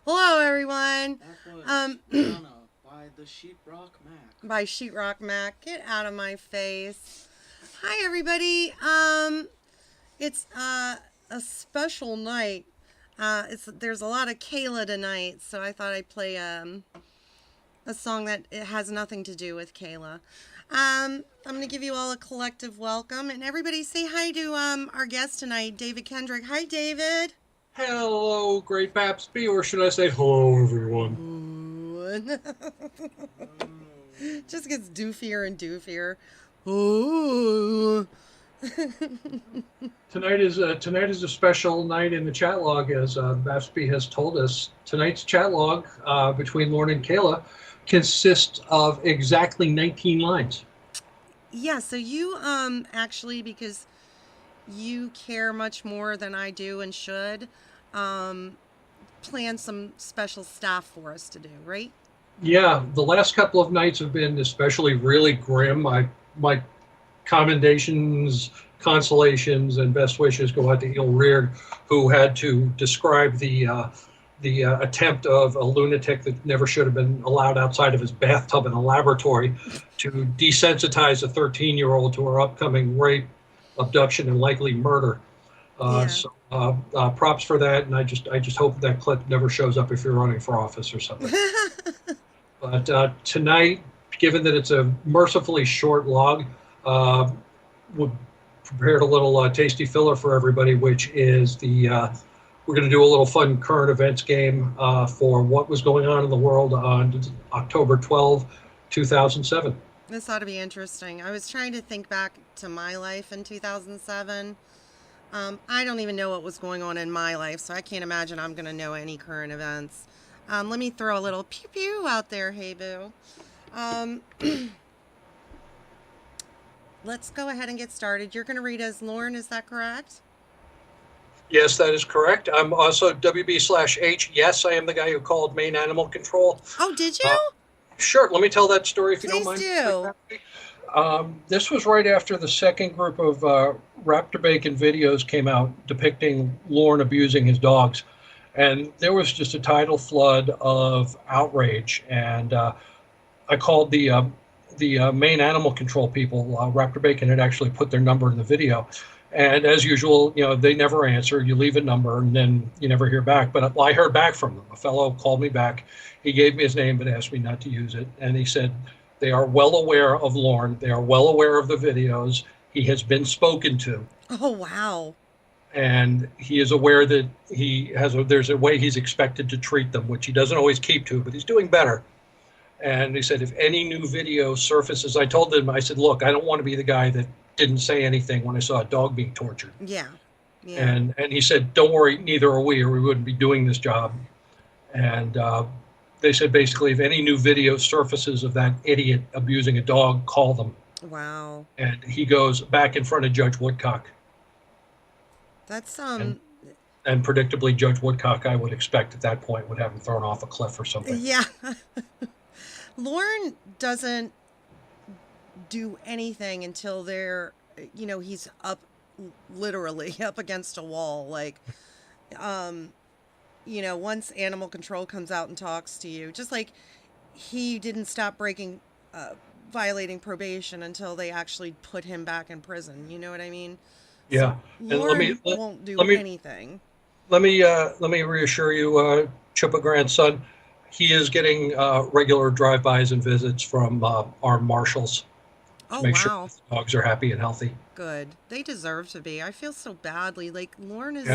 Hello, everyone. That was by the Sheetrock Mac. By Sheetrock Mac. Get out of my face. Hi, everybody. It's a special night. There's a lot of Kayla tonight, so I thought I'd play a song that it has nothing to do with Kayla. I'm going to give you all a collective welcome, and everybody say hi to our guest tonight, David Kendrick. Hi, David. Hello, Great Papsby, or should I say hello, everyone? Just gets doofier and doofier. Ooh. Tonight is a special night in the chat log, as Papsby has told us. Tonight's chat log between Lauren and Kayla consists of exactly 19 lines. Yeah, so you actually, because you care much more than I do and should, plan some special stuff for us to do, right? Yeah, the last couple of nights have been especially really grim. My commendations, consolations, and best wishes go out to Il Reard, who had to describe the attempt of a lunatic that never should have been allowed outside of his bathtub in a laboratory to desensitize a 13-year-old to her upcoming rape, abduction, and likely murder. So props for that, and I just hope that clip never shows up if you're running for office or something. But tonight, given that it's a mercifully short log, we prepared a little tasty filler for everybody, which is we're going to do a little fun current events game for what was going on in the world on October 12, 2007. This ought to be interesting. I was trying to think back to my life in 2007. I don't even know what was going on in my life, so I can't imagine I'm going to know any current events. Let me throw a little pew pew out there, hey boo. Let's go ahead and get started. You're going to read as Lauren, is that correct? Yes, that is correct. I'm also WB/H. Yes, I am the guy who called Maine Animal Control. Oh, did you? Sure, let me tell that story if you don't Please mind. do. This was right after the second group of Raptor Bacon videos came out depicting Lorne abusing his dogs. And there was just a tidal flood of outrage. And I called the Maine Animal Control people. Raptor Bacon had actually put their number in the video. And as usual, they never answer. You leave a number and then you never hear back. But I heard back from them. A fellow called me back. He gave me his name but asked me not to use it. And he said they are well aware of Lorne. They are well aware of the videos. He has been spoken to. Oh, wow. And he is aware that there's a way he's expected to treat them, which he doesn't always keep to, but he's doing better. And he said, if any new video surfaces, I told him, I said, look, I don't want to be the guy that didn't say anything when I saw a dog being tortured. Yeah. And he said, don't worry, neither are we, or we wouldn't be doing this job. And they said, basically, if any new video surfaces of that idiot abusing a dog, call them. Wow. And he goes back in front of Judge Woodcock. That's And predictably, Judge Woodcock, I would expect at that point, would have him thrown off a cliff or something. Yeah. Lorne doesn't do anything until he's literally up against a wall. Like, once animal control comes out and talks to you, just like he didn't stop violating probation until they actually put him back in prison. You know what I mean? Yeah. So Lorne won't do anything. Let me reassure you, Chippa grandson, he is getting regular drive-bys and visits from our marshals to make sure the dogs are happy and healthy. Good. They deserve to be. I feel so badly. Like, Lorne is...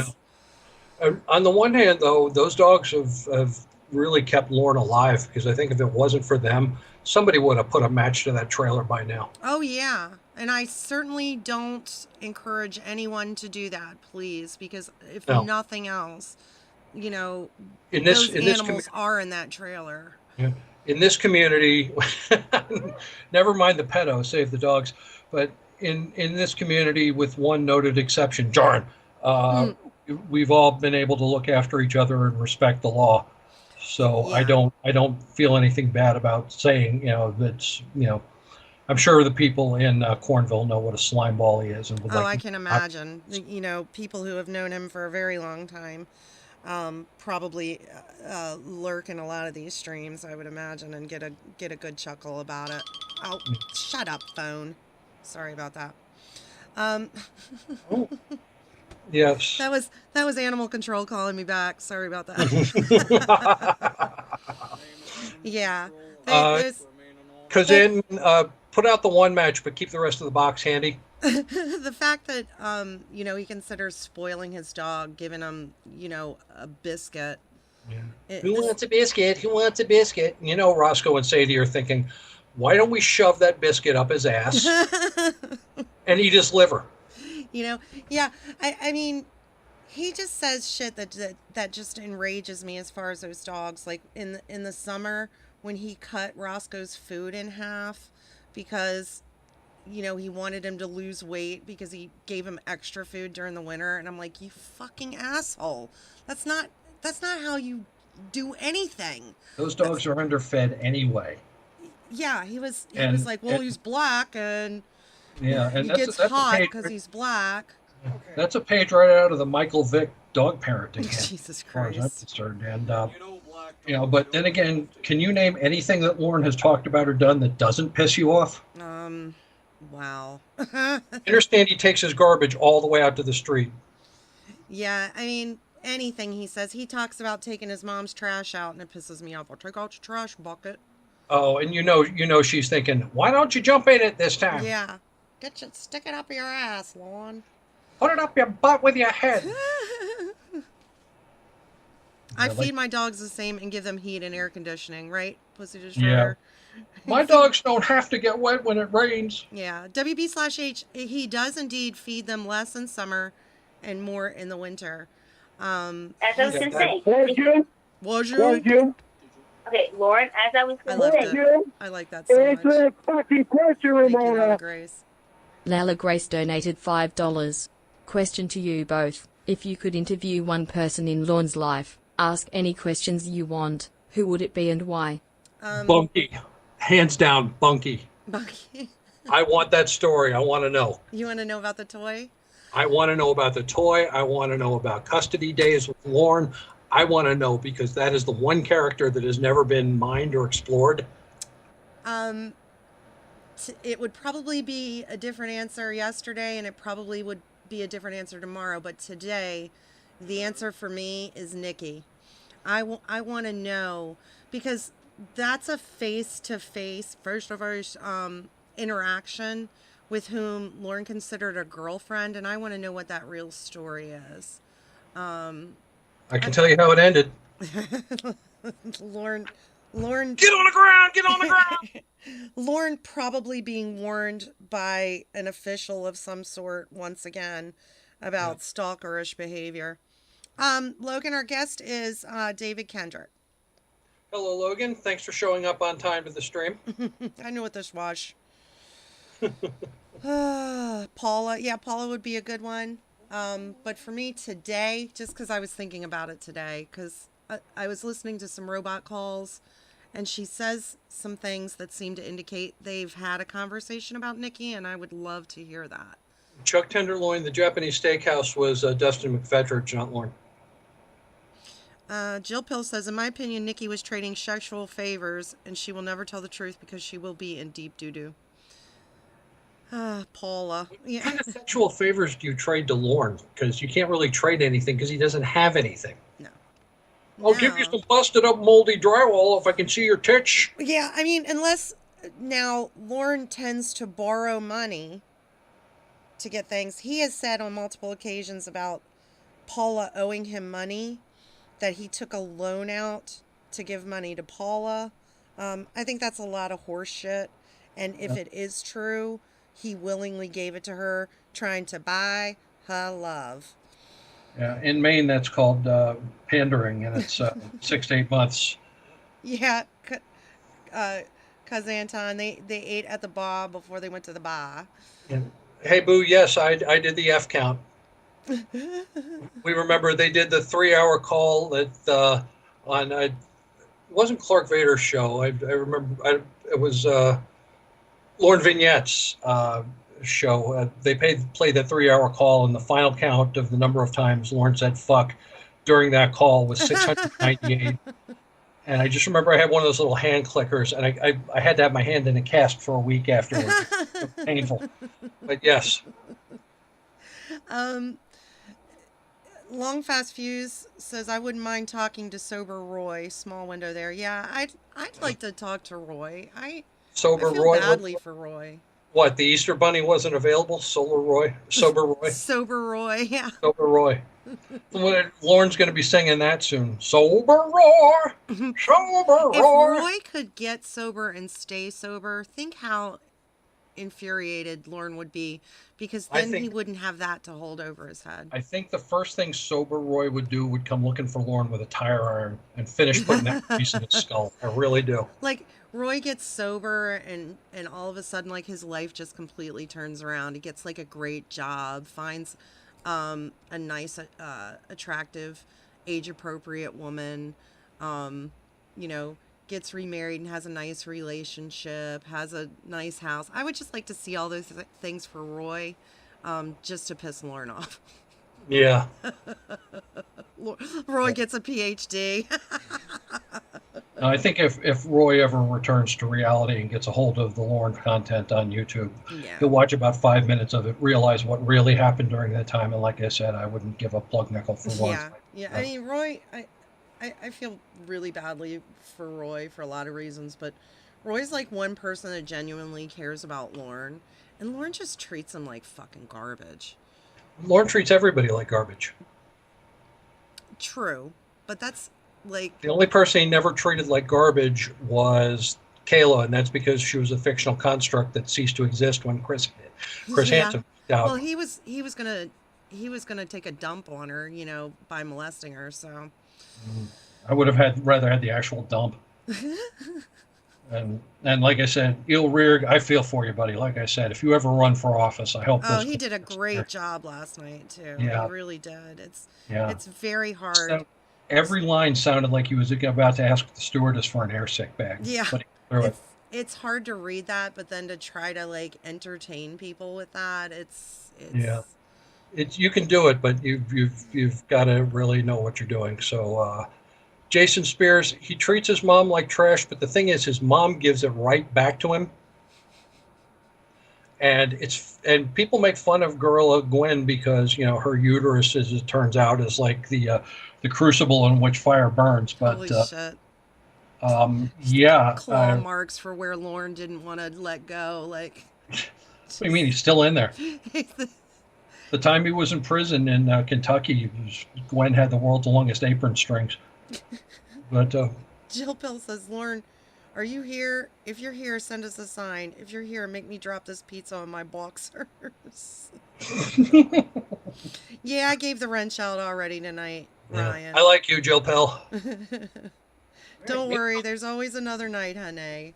Yeah. On the one hand, though, those dogs have really kept Lorne alive, because I think if it wasn't for them, somebody would have put a match to that trailer by now. Oh, yeah. And I certainly don't encourage anyone to do that, please, because if nothing else, those animals are in that trailer. Yeah. In this community, never mind the pedo, save the dogs, but in this community, with one noted exception, Jarn, we've all been able to look after each other and respect the law. So yeah. I don't feel anything bad about saying, that's, I'm sure the people in Cornville know what a slime ball he is. And I can imagine. People who have known him for a very long time probably lurk in a lot of these streams, I would imagine, and get a good chuckle about it. Oh, shut up, phone. Sorry about that. Oh. Yes. That was animal control calling me back. Sorry about that. Yeah. Kazin, put out the one match, but keep the rest of the box handy. The fact that he considers spoiling his dog, giving him a biscuit. Yeah. Who wants a biscuit? Who wants a biscuit? Roscoe and Sadie are thinking, why don't we shove that biscuit up his ass and eat his liver? Yeah. I mean, he just says shit that just enrages me as far as those dogs. Like in the summer when he cut Roscoe's food in half because he wanted him to lose weight because he gave him extra food during the winter, and I'm like, you fucking asshole. That's not how you do anything. Those dogs are underfed anyway. Yeah, he was like, well, he's black and yeah, and he gets hot because he's black. Okay. That's a page right out of the Michael Vick dog parenting. Jesus Christ. As I'm concerned. And but then again, can you name anything that Lorne has talked about or done that doesn't piss you off? Wow. I understand he takes his garbage all the way out to the street. Yeah, I mean, anything he says. He talks about taking his mom's trash out, and it pisses me off. I'll take out your trash bucket. Oh, and she's thinking, why don't you jump in it this time? Yeah. Stick it up your ass, Lorne. Put it up your butt with your head. I feed my dogs the same and give them heat and air conditioning, right? Pussy Destroyer. Yeah. My dogs don't have to get wet when it rains. Yeah. WB/H, he does indeed feed them less in summer and more in the winter. As I was going to say. Was you? Okay, Lauren, as I was I saying, loved it. I like that so much. Answer the fucking question, Thank you, Ramona. Lala Grace. Lala Grace donated $5. Question to you both. If you could interview one person in Lorne's life, ask any questions you want, who would it be and why? Bunky. Hands down, Bunky. Bucky. I want that story. I want to know. You want to know about the toy? I want to know about the toy. I want to know about custody days with Lorne. I want to know because that is the one character that has never been mined or explored. It would probably be a different answer yesterday, and it probably would be a different answer tomorrow. But today, the answer for me is Nikki. I want to know because that's a face-to-face, first interaction with whom Lauren considered a girlfriend, and I want to know what that real story is. I can tell you how it ended. Lauren, Get on the ground! Get on the ground! Lauren probably being warned by an official of some sort once again about stalkerish behavior. Logan, our guest is David Kendrick. Hello, Logan. Thanks for showing up on time to the stream. I knew what this was. Paula. Yeah, Paula would be a good one. But for me today, just because I was thinking about it today, because I was listening to some robot calls, and she says some things that seem to indicate they've had a conversation about Nikki, and I would love to hear that. Chuck Tenderloin, the Japanese steakhouse, was Dustin McFetridge, not Lauren. Jill Pill says, in my opinion, Nikki was trading sexual favors, and she will never tell the truth because she will be in deep doo-doo. Paula. Yeah. What kind of sexual favors do you trade to Lauren? Because you can't really trade anything because he doesn't have anything. No. I'll give you some busted up moldy drywall if I can see your titch. Yeah, I mean, unless now Lauren tends to borrow money to get things. He has said on multiple occasions about Paula owing him money, that he took a loan out to give money to Paula. I think that's a lot of horse shit. And if it is true, he willingly gave it to her, trying to buy her love. Yeah, in Maine, that's called pandering, and it's 6 to 8 months. Yeah, Cuz Anton, they ate at the bar before they went to the bar. And, hey, Boo, yes, I did the F count. We remember they did the 3-hour call that on it wasn't Clark Vader's show. I remember it was Lauren Vignette's show. They played that 3-hour call, and the final count of the number of times Lauren said "fuck" during that call was 698. And I just remember I had one of those little hand clickers, and I had to have my hand in a cast for a week afterwards. It was painful, but yes. Long Fast Fuse says, I wouldn't mind talking to sober Roy. Small window there. Yeah, I'd like to talk to Roy. I feel badly for Roy. What, the Easter Bunny wasn't available? Sober Roy? Sober Roy? Sober Roy, yeah. Sober Roy. Lauren's going to be singing that soon. Sober Roy! Sober Roy! If Roy could get sober and stay sober, think how infuriated Lauren would be, because then he wouldn't have that to hold over his head. I think the first thing sober Roy would do would come looking for Lauren with a tire iron and finish putting that piece in his skull. I really do. Like, Roy gets sober and all of a sudden, like, his life just completely turns around. He gets, like, a great job, finds a nice, attractive, age-appropriate woman, you know, gets remarried and has a nice relationship, has a nice house. I would just like to see all those things for Roy, just to piss Lauren off. Yeah. Roy gets a PhD. I think if Roy ever returns to reality and gets a hold of the Lauren content on YouTube, he'll watch about 5 minutes of it, realize what really happened during that time. And like I said, I wouldn't give a plug nickel for Lauren. Yeah. I mean, Roy, I feel really badly for Roy for a lot of reasons, but Roy's like one person that genuinely cares about Lauren, and Lauren just treats him like fucking garbage. Lauren treats everybody like garbage. True, but that's like... The only person he never treated like garbage was Kayla, and that's because she was a fictional construct that ceased to exist when Chris Hansen died. Well, he was gonna take a dump on her, you know, by molesting her, so... I would have rather had the actual dump. And like I said, Eel Rear, I feel for you, buddy. Like I said, if you ever run for office, I hope Oh, those. he did a great job last night too. He Yeah, really did. It's yeah. it's very hard. So every line sounded like he was about to ask the stewardess for an air sick bag, Yeah. but he threw it. It's hard to read that, but then to try to like entertain people with that, Yeah, it's it's you can do it, but you've got to really know what you're doing. So Jason Spears, he treats his mom like trash, but the thing is, his mom gives it right back to him. And people make fun of Gorilla Gwen because her uterus, as it turns out, is like the crucible in which fire burns. But holy shit. yeah, Claw marks for where Lauren didn't want to let go. Like, what do you mean he's still in there? the The time he was in prison in Kentucky, Gwen had the world's longest apron strings. But Jill Pill says, Lauren, are you here? If you're here, send us a sign. If you're here, make me drop this pizza on my boxers. Yeah, I gave the wrench out already tonight, Ryan. I like you, Jill Pell. Don't worry, there's always another night, honey.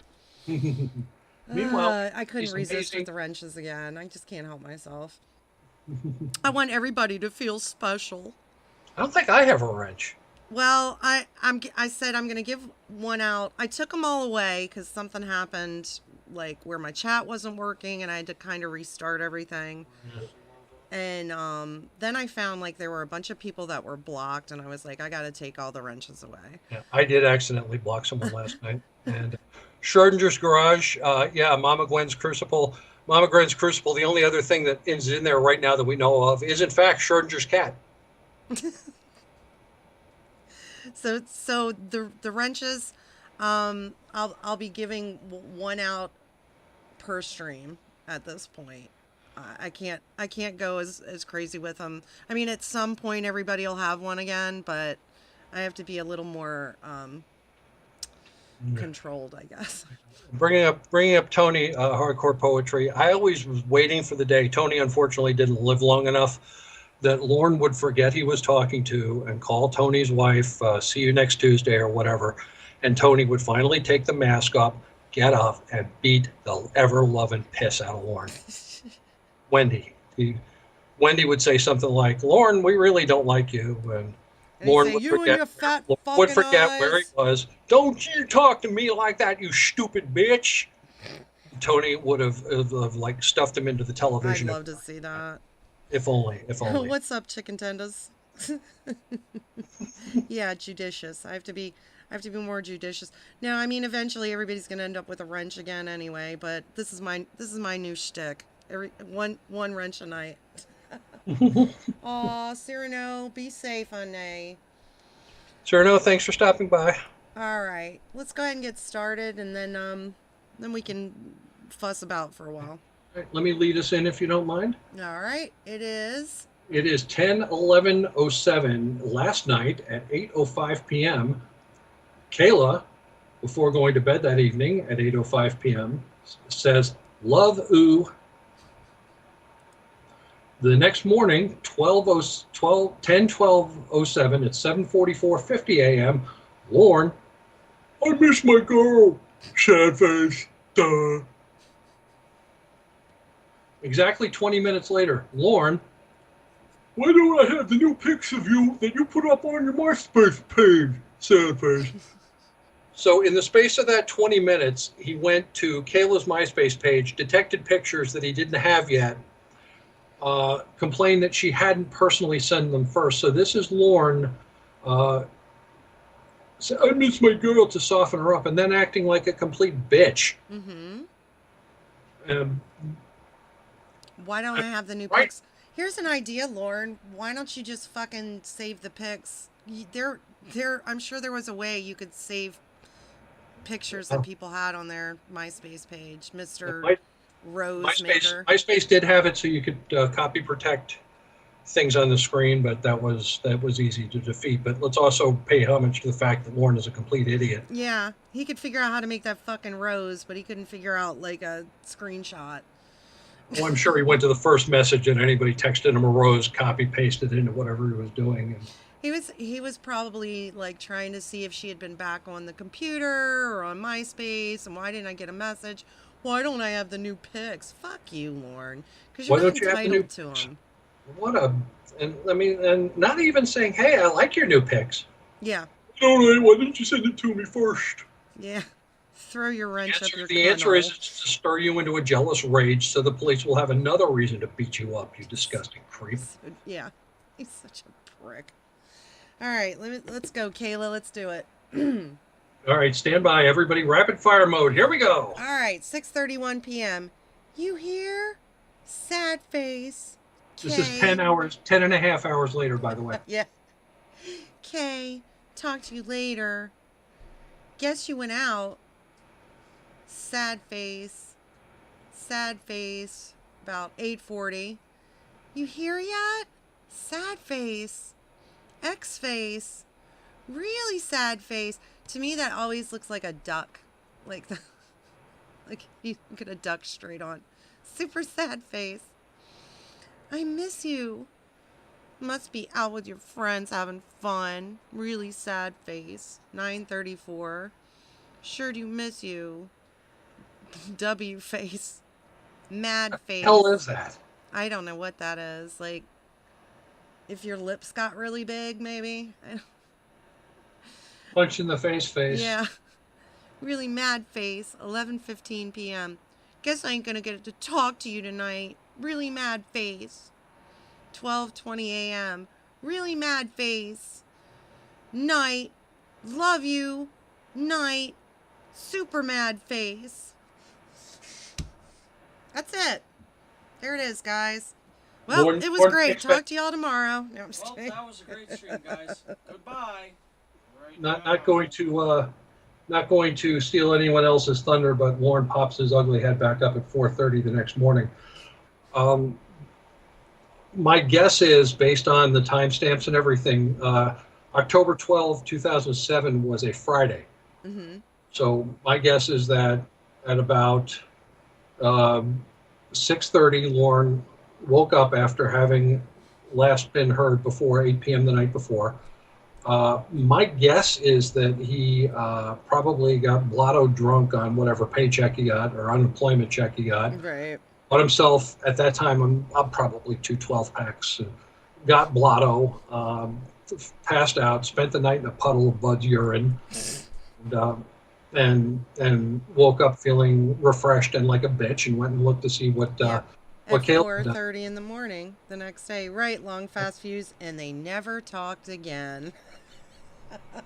Meanwhile, I couldn't he's resist amazing. with the wrenches again. I just can't help myself. I want everybody to feel special. I don't think I have a wrench. Well, I said I'm gonna give one out. I took them all away because something happened, like where my chat wasn't working, and I had to kind of restart everything. And then I found like there were a bunch of people that were blocked, and I was like, I got to take all the wrenches away. Yeah, I did accidentally block someone last night. And Schrodinger's Garage, yeah, Mama Gwen's Crucible. Mama Gwen's Crucible, the only other thing that is in there right now that we know of is, in fact, Schrodinger's cat. So the wrenches, I'll be giving one out per stream at this point. I can't go as crazy with them. I mean, at some point everybody will have one again, but I have to be a little more controlled, I guess. Bringing up Tony, hardcore poetry. I always was waiting for the day. Tony unfortunately didn't live long enough that Lorne would forget he was talking to and call Tony's wife, see you next Tuesday or whatever. And Tony would finally take the mask off, get up, and beat the ever-loving piss out of Lorne. Wendy would say something like, Lorne, we really don't like you. And Lorne would forget where he was. Don't you talk to me like that, you stupid bitch. Tony would have like stuffed him into the television. I'd love to see that. If only. What's up, chicken tenders? Yeah, judicious. I have to be more judicious. Now, I mean, eventually everybody's gonna end up with a wrench again anyway. But this is my new shtick. One wrench a night. Aw, Cyrano, be safe, honey. Cyrano, thanks for stopping by. All right, let's go ahead and get started, and then we can fuss about for a while. All right, let me lead us in if you don't mind. All right, it is 10:11:07 last night at 8:05 p.m. Kayla, before going to bed that evening at 8:05 p.m., says, "Love ooh." The next morning, 10:12:07 at 7:44:50 a.m., Lorne, I miss my girl. Sad face. Duh. Exactly 20 minutes later, Lorne, why don't I have the new pics of you that you put up on your MySpace page? Sad face. So in the space of that 20 minutes, he went to Kayla's MySpace page, detected pictures that he didn't have yet, complained that she hadn't personally sent them first. So this is Lorne, say, I miss my girl, to soften her up, and then acting like a complete bitch. Mm-hmm. Um, Why don't I have the new pics? Here's an idea, Lauren. Why don't you just fucking save the pics? I'm sure there was a way you could save pictures that people had on their MySpace page, Mr. Rose Maker. MySpace did have it so you could copy protect things on the screen, but that was easy to defeat. But let's also pay homage to the fact that Lauren is a complete idiot. Yeah, he could figure out how to make that fucking rose, but he couldn't figure out like a screenshot. Well, I'm sure he went to the first message and anybody texted him a rose, copy pasted into whatever he was doing. He was probably like trying to see if she had been back on the computer or on MySpace, and why didn't I get a message? Why don't I have the new pics? Fuck you, Lauren, because you're Why not don't you have the new entitled to pics? them. What a, and I mean, and not even saying, hey, I like your new pics. Yeah, All right, why didn't you send it to me first? yeah. Throw your wrench up your The answer is kennel. it's to stir you into a jealous rage so the police will have another reason to beat you up, you disgusting creep. Yeah, he's such a prick. All right, let's go, Kayla. Let's do it. All right, stand by, everybody. Rapid fire mode. Here we go. All right, 6:31 p.m. You hear? Sad face. This is Kay. 10 hours, 10 and a half hours later, by the way. Yeah. Kay, talk to you later. Guess you went out. Sad face. Sad face. About 8:40. You here yet? Sad face. X face. Really sad face. To me, that always looks like a duck. Like you get a duck straight on. Super sad face. I miss you. Must be out with your friends having fun. Really sad face. 9:34. Sure do miss you. W face. Mad face. Hell is that? I don't know what that is. Like, if your lips got really big, maybe. Punch in the face. Yeah. Really mad face. 11:15 p.m. Guess I ain't gonna get to talk to you tonight. Really mad face. 12:20 a.m. Really mad face. Night. Love you. Night. Super mad face. That's it. There it is, guys. Well, Lauren- it was Lauren, great. expect- Talk to y'all tomorrow. No, I'm just Well, kidding. that was a great stream, guys. Goodbye. Right Not now. not going to steal anyone else's thunder, but Warren pops his ugly head back up at 4:30 the next morning. My guess is, based on the timestamps and everything, October 12, 2007 was a Friday. Mm-hmm. So my guess is that at about 6:30, Lauren woke up after having last been heard before 8 p.m. the night before. My guess is that he probably got blotto drunk on whatever paycheck he got or unemployment check he got. Right. Bought himself, at that time, I'm probably 2 12-packs. Got blotto, passed out, spent the night in a puddle of Bud's urine, and woke up feeling refreshed and like a bitch, and went and looked to see what At Caleb had done. 4:30 in the morning the next day. Right, long fast fuse, and they never talked again.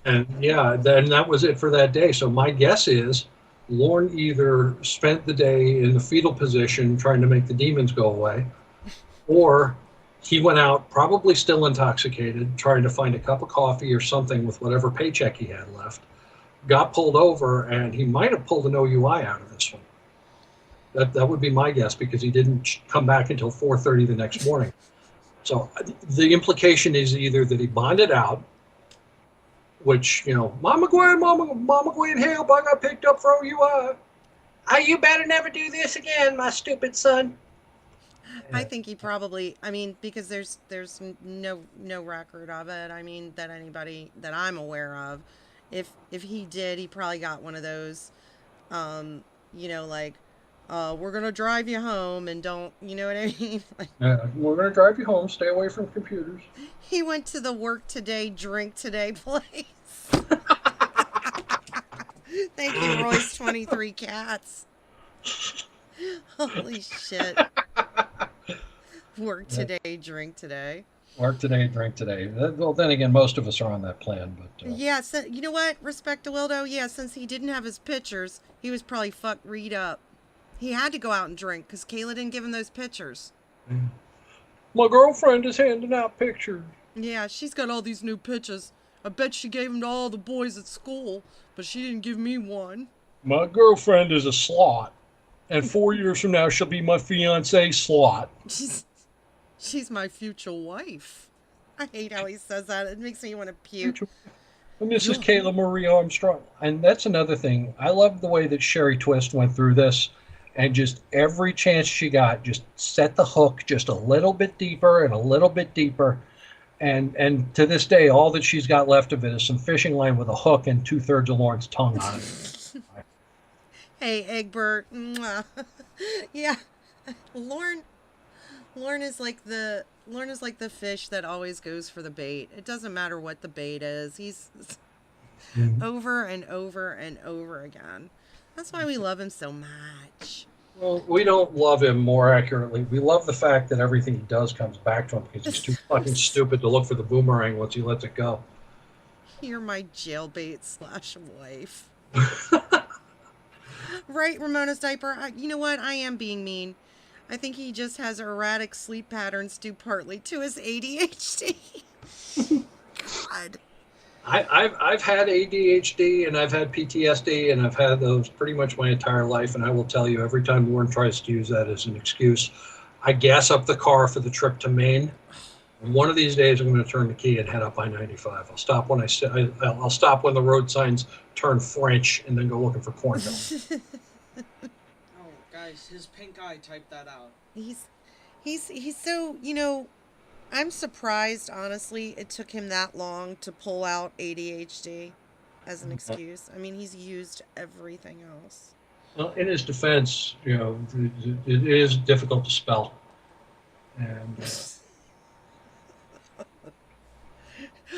And yeah, then that was it for that day. So my guess is Lauren either spent the day in the fetal position trying to make the demons go away, or he went out, probably still intoxicated, trying to find a cup of coffee or something with whatever paycheck he had left, got pulled over, and he might have pulled an OUI out of this one. That would be my guess, because he didn't come back until 4:30 the next morning. So the implication is either that he bonded out, which, Mama Gwen, help, I got picked up for OUI. Oh, you better never do this again, my stupid son. I think he probably, because there's no record of it. That anybody that I'm aware of. If he did, he probably got one of those, like, we're gonna drive you home and don't, you know what I mean? Like, We're going to drive you home, stay away from computers. he went to the work today, drink today place. Thank you, Roy's 23 cats. Holy shit. Work today, drink today. Work today, drink today. Well, then again, most of us are on that plan. But Yeah, so, you know what? Respect to Wildo. Yeah, since he didn't have his pictures, he was probably fucked Reed up. He had to go out and drink because Kayla didn't give him those pictures. My girlfriend is handing out pictures. Yeah, she's got all these new pictures. I bet she gave them to all the boys at school, but she didn't give me one. My girlfriend is a slut, and 4 years from now she'll be my fiancé slut. She's my future wife. I hate how he says that. It makes me want to puke. And this is Kayla Marie Armstrong. And that's another thing. I love the way that Sherry Twist went through this, and just every chance she got, just set the hook just a little bit deeper and a little bit deeper. And to this day, all that she's got left of it is some fishing line with a hook and 2/3 of Lauren's tongue on it. Hey, Egbert. Mwah. Yeah, Lauren. Lauren is like the fish that always goes for the bait. It doesn't matter what the bait is. He's over and over and over again. That's why we love him so much. Well, we don't love him, more accurately. We love the fact that everything he does comes back to him because he's too fucking stupid to look for the boomerang once he lets it go. You're my jailbait / wife. Right, Ramona's diaper? You know what? I am being mean. I think he just has erratic sleep patterns due partly to his ADHD. God. I've had ADHD and I've had PTSD and I've had those pretty much my entire life. And I will tell you, every time Lauren tries to use that as an excuse, I gas up the car for the trip to Maine. And one of these days, I'm going to turn the key and head up I-95. I'll stop when I'll stop when the road signs turn French and then go looking for cornmeal. Oh, guys, his pink eye typed that out. He's so, you know, I'm surprised, honestly, it took him that long to pull out ADHD as an excuse. I mean, he's used everything else. Well, in his defense, you know, it is difficult to spell. And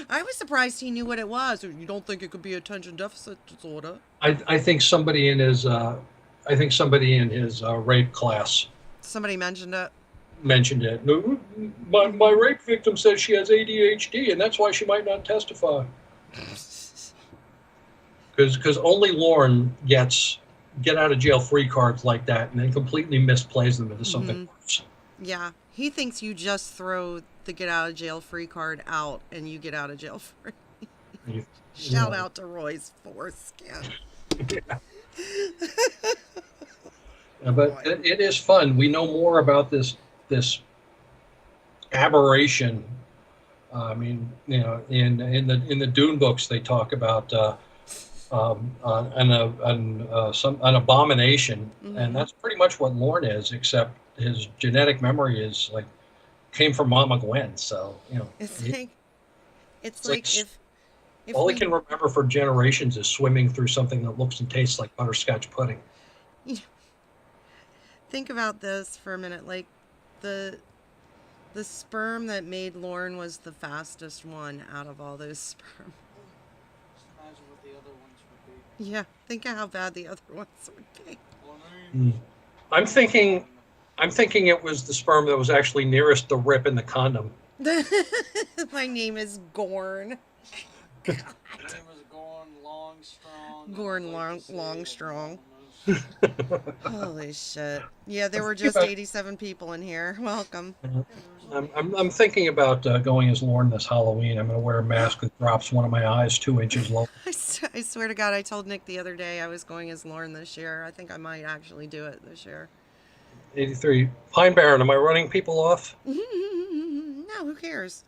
I was surprised he knew what it was. You don't think it could be attention deficit disorder? I think somebody in his rape class Somebody mentioned it. mentioned it. My rape victim says she has ADHD, and that's why she might not testify. Because only Lauren gets get out of jail free cards like that, and then completely misplays them into something worse. Yeah, he thinks you just throw the get out of jail free card out, and you get out of jail free. Shout out to Roy's foreskin. Yeah, but it is fun. We know more about this aberration. I mean, you know, in the Dune books, they talk about an abomination, and that's pretty much what Lorne is, except his genetic memory is like came from Mama Gwen. So you know, it's like if all he can remember for generations is swimming through something that looks and tastes like butterscotch pudding. Think about this for a minute. Like the sperm that made Lauren was the fastest one out of all those sperm. Just imagine what the other ones would be. Yeah, think of how bad the other ones would be. I'm thinking it was the sperm that was actually nearest the rip in the condom. My name is Gorn. My name was Gorn Longstrong. Gorn Longstrong. Holy shit. Yeah, there were just 87 people in here. Welcome. I'm thinking about going as Lauren this Halloween. I'm going to wear a mask that drops one of my eyes 2 inches low. I swear to God, I told Nick the other day I was going as Lauren this year. I think I might actually do it this year. 83. Pine Barren, am I running people off? No, who cares?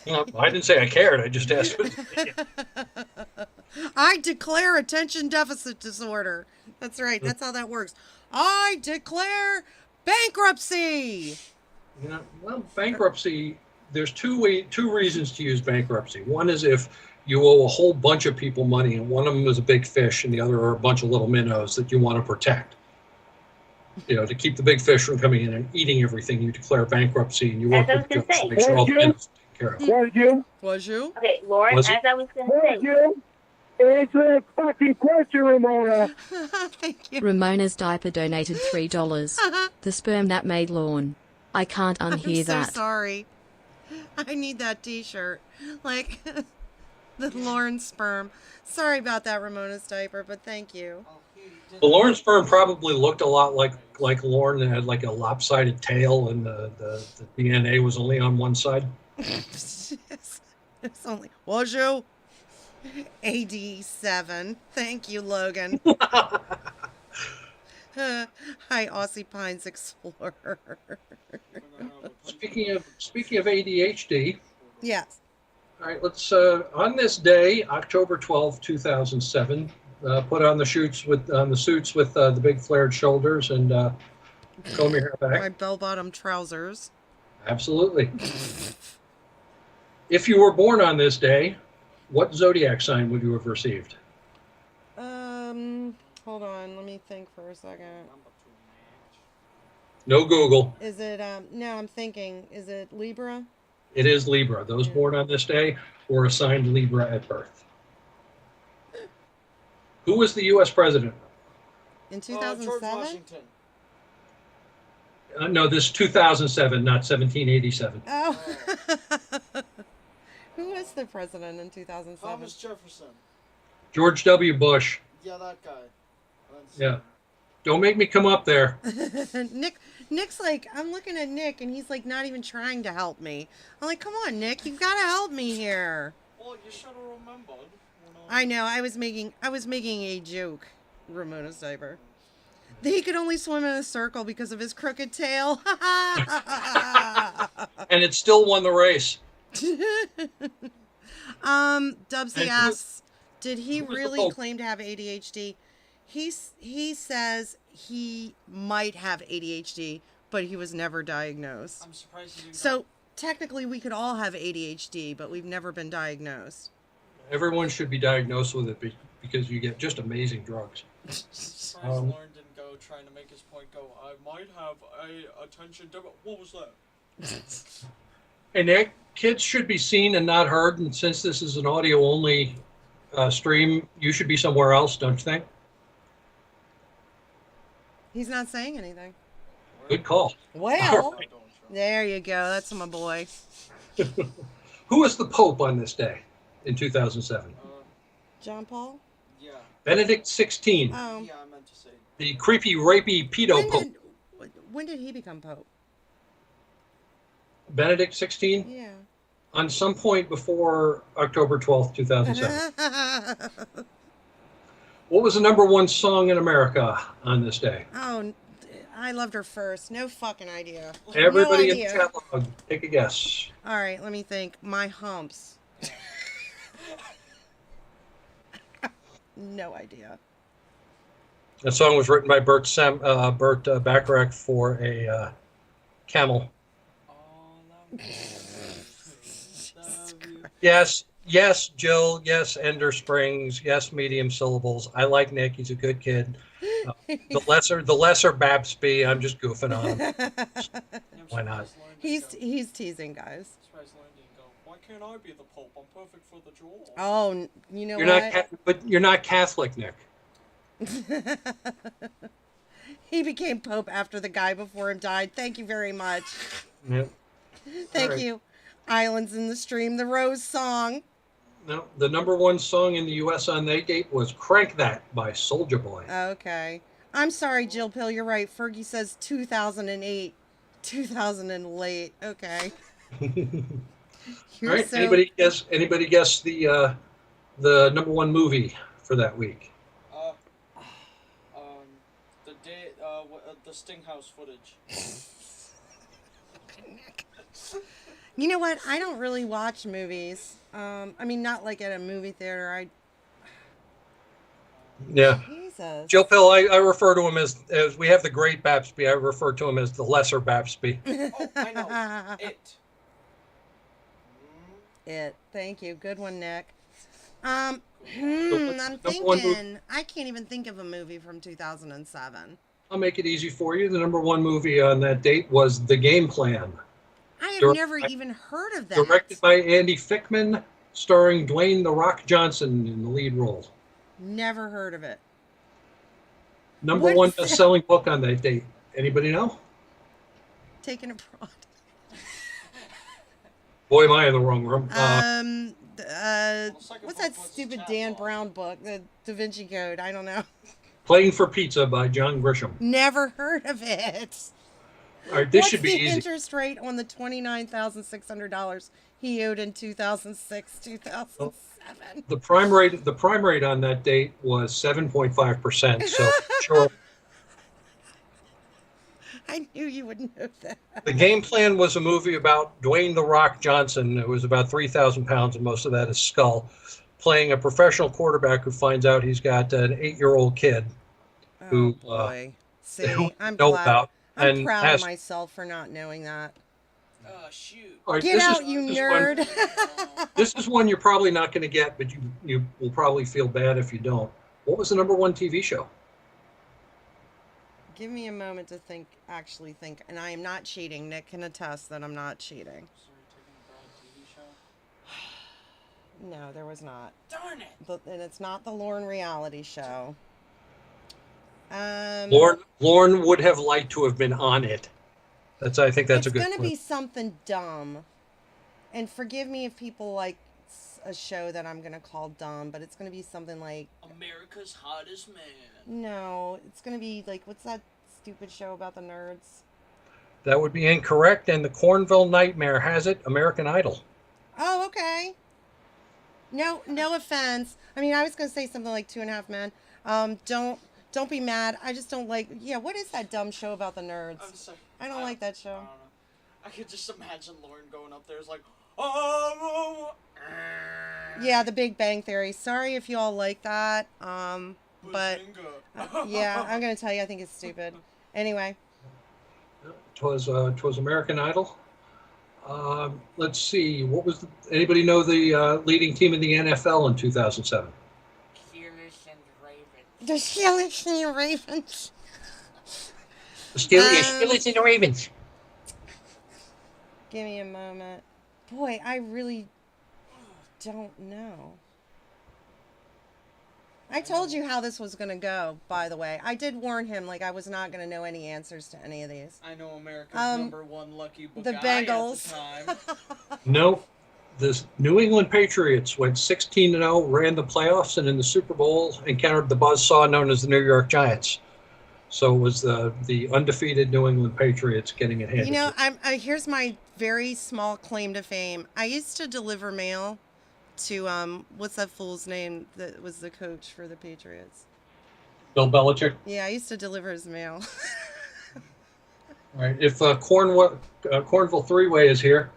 No, I didn't say I cared. I just asked. I declare attention deficit disorder. That's right. That's how that works. I declare bankruptcy. You know, well, bankruptcy. There's two reasons to use bankruptcy. One is if you owe a whole bunch of people money, and one of them is a big fish, and the other are a bunch of little minnows that you want to protect. You know, to keep the big fish from coming in and eating everything, you declare bankruptcy, and you work with the judge to make sure all the minnows are taken care of. Was you? Okay, Lauren, Was as it? I was going to say. Answer the fucking question, Ramona. Thank you. Ramona's diaper donated $3. The sperm that made Lorne. I can't unhear I'm so that. sorry. I need that t-shirt. Like, the Lauren sperm. Sorry about that, Ramona's diaper, but thank you. The Lauren sperm probably looked a lot like Lauren, and had like a lopsided tail, and the DNA was only on one side. It's only... Was you? AD7. Thank you, Logan. Hi, Aussie Pines Explorer. Speaking of ADHD, Yes. all right, let's on this day, October 12th, 2007, put on the suits with the big flared shoulders and comb your hair back. My bell-bottom trousers. Absolutely. If you were born on this day, what zodiac sign would you have received? Hold on, let me think for a second. Number 2 match. No Google. Is it, no, I'm thinking, is it Libra? It is Libra. Those Yeah. born on this day were assigned Libra at birth. Who was the U.S. president? In George 2007? Washington. No, this is 2007, not 1787. Oh. Who was the president in 2007? Thomas Jefferson. George W. Bush. Yeah, that guy. Let's Yeah. Don't make me come up there. Nick's like, I'm looking at Nick and he's like not even trying to help me. I'm like, come on, Nick, you've got to help me here. Well, you should have remembered. You know. I know, I was making a joke, Ramona Cyber. That he could only swim in a circle because of his crooked tail. And it still won the race. Dubsy And asks, did he who was the really Pope? claim to have ADHD? He says he might have ADHD, but he was never diagnosed. I'm surprised you didn't. So technically we could all have ADHD, but we've never been diagnosed. Everyone should be diagnosed with it because you get just amazing drugs. Surprised Um, Lauren didn't go trying to make his point go, I might have a attention deficit. What was that? Hey, Nick, kids should be seen and not heard. And since this is an audio-only stream, you should be somewhere else, don't you think? He's not saying anything. Good call. Well, Alright. there you go. That's my boy. Who was the Pope on this day in 2007? John Paul? Yeah. Benedict XVI, Yeah, Oh. I meant to say. the creepy, rapey pedo Pope. When did he become Pope? Benedict XVI? Yeah. On some point before October 12th, 2007. What was the #1 song in America on this day? Oh, I loved her first. No fucking idea. Everybody no in the idea. chat log, take a guess. All right, let me think. My humps. No idea. That song was written by Burt Bacharach for a camel. Oh, love you. Yes, yes, Jill. Yes, Ender Springs. Yes, medium syllables. I like Nick. He's a good kid. The lesser Babsby. I'm just goofing on him. Why not? He's teasing, guys. Surprised Lauren didn't go, why can't I be the Pope? I'm perfect for the job. Oh, you know You're what? not, but you're not Catholic, Nick. He became Pope after the guy before him died. Thank you very much. Yeah. Thank All right. you. Islands in the Stream, the Rose song. No, the #1 song in the U.S. on that date was "Crank That" by Soulja Boy. Okay. I'm sorry, Jill Pill. You're right. Fergie says 2008. 2000 and late. Okay. All You're right. so- Anybody guess the #1 movie for that week? The Stinghouse footage. You know what? I don't really watch movies. I mean, not like at a movie theater. Yeah. Jesus. Jill Pill, I refer to him as we have the great Babsby. I refer to him as the lesser Babsby. Oh, I know. It. It. Thank you. Good one, Nick. what's I'm the #1 movie? thinking. I can't even think of a movie from 2007. I'll make it easy for you. The #1 movie on that date was The Game Plan, I have Direct- never even heard of that. directed by Andy Fickman, starring Dwayne "The Rock" Johnson in the lead role. Never heard of it. #1 What's that? best-selling book on that date. Anybody know? Taken abroad. Boy, am I in the wrong room. second What's book that was stupid Chat Dan Log. Brown book, the Da Vinci Code? I don't know. Playing for Pizza by John Grisham. Never heard of it. All right, this What's should be the easy. interest rate on the $29,600 he owed in 2006, 2007? The prime rate on that date was 7.5%. So sure. I knew you would know that. The Game Plan was a movie about Dwayne "The Rock" Johnson. It was about 3,000 pounds, and most of that is skull, playing a professional quarterback who finds out he's got an 8-year-old kid Oh Who, boy. See, who I'm know glad. about I'm and proud has- of myself for not knowing that. Oh, shoot. All right, Get this out, is, you this nerd. One, this is one you're probably not going to get, but you will probably feel bad if you don't. What was the #1 TV show? Give me a moment to actually think. And I am not cheating. Nick can attest that I'm not cheating. Sorry, taking a bad TV show. No, there was not. Darn it! And it's not the Lorne reality show. Lorne would have liked to have been on it. I think that's a good. It's going to be something dumb. And forgive me if people like a show that I'm going to call dumb, but it's going to be something like America's Hottest Man. No, it's going to be like, what's that stupid show about the nerds? That would be incorrect, and the Cornville Nightmare has it, American Idol. Oh, okay. No offense. I mean, I was going to say something like 2.5 Men. Don't be mad. I just don't like. Yeah, what is that dumb show about the nerds? I'm sorry. I don't like that I show. don't know. I could just imagine Lauren going up there. It's like, oh. Yeah, The Big Bang Theory. Sorry if you all like that. But yeah, I'm going to tell you, I think it's stupid. Anyway. It was American Idol. Let's see. Anybody know the leading team in the NFL in 2007? Steelers and Ravens. The Steelers and the Ravens. The Steelers and the Ravens. Give me a moment. Boy, I really don't know. I told you how this was going to go, by the way. I did warn him, like, I was not going to know any answers to any of these. I know America's #1 lucky the guy Bengals. at the time. No. The New England Patriots went 16-0, ran the playoffs, and in the Super Bowl encountered the buzzsaw known as the New York Giants. So it was the undefeated New England Patriots getting it handed. You know, here's my very small claim to fame. I used to deliver mail to what's that fool's name that was the coach for the Patriots? Bill Belichick. Yeah, I used to deliver his mail. All right. If Cornville Three-Way is here,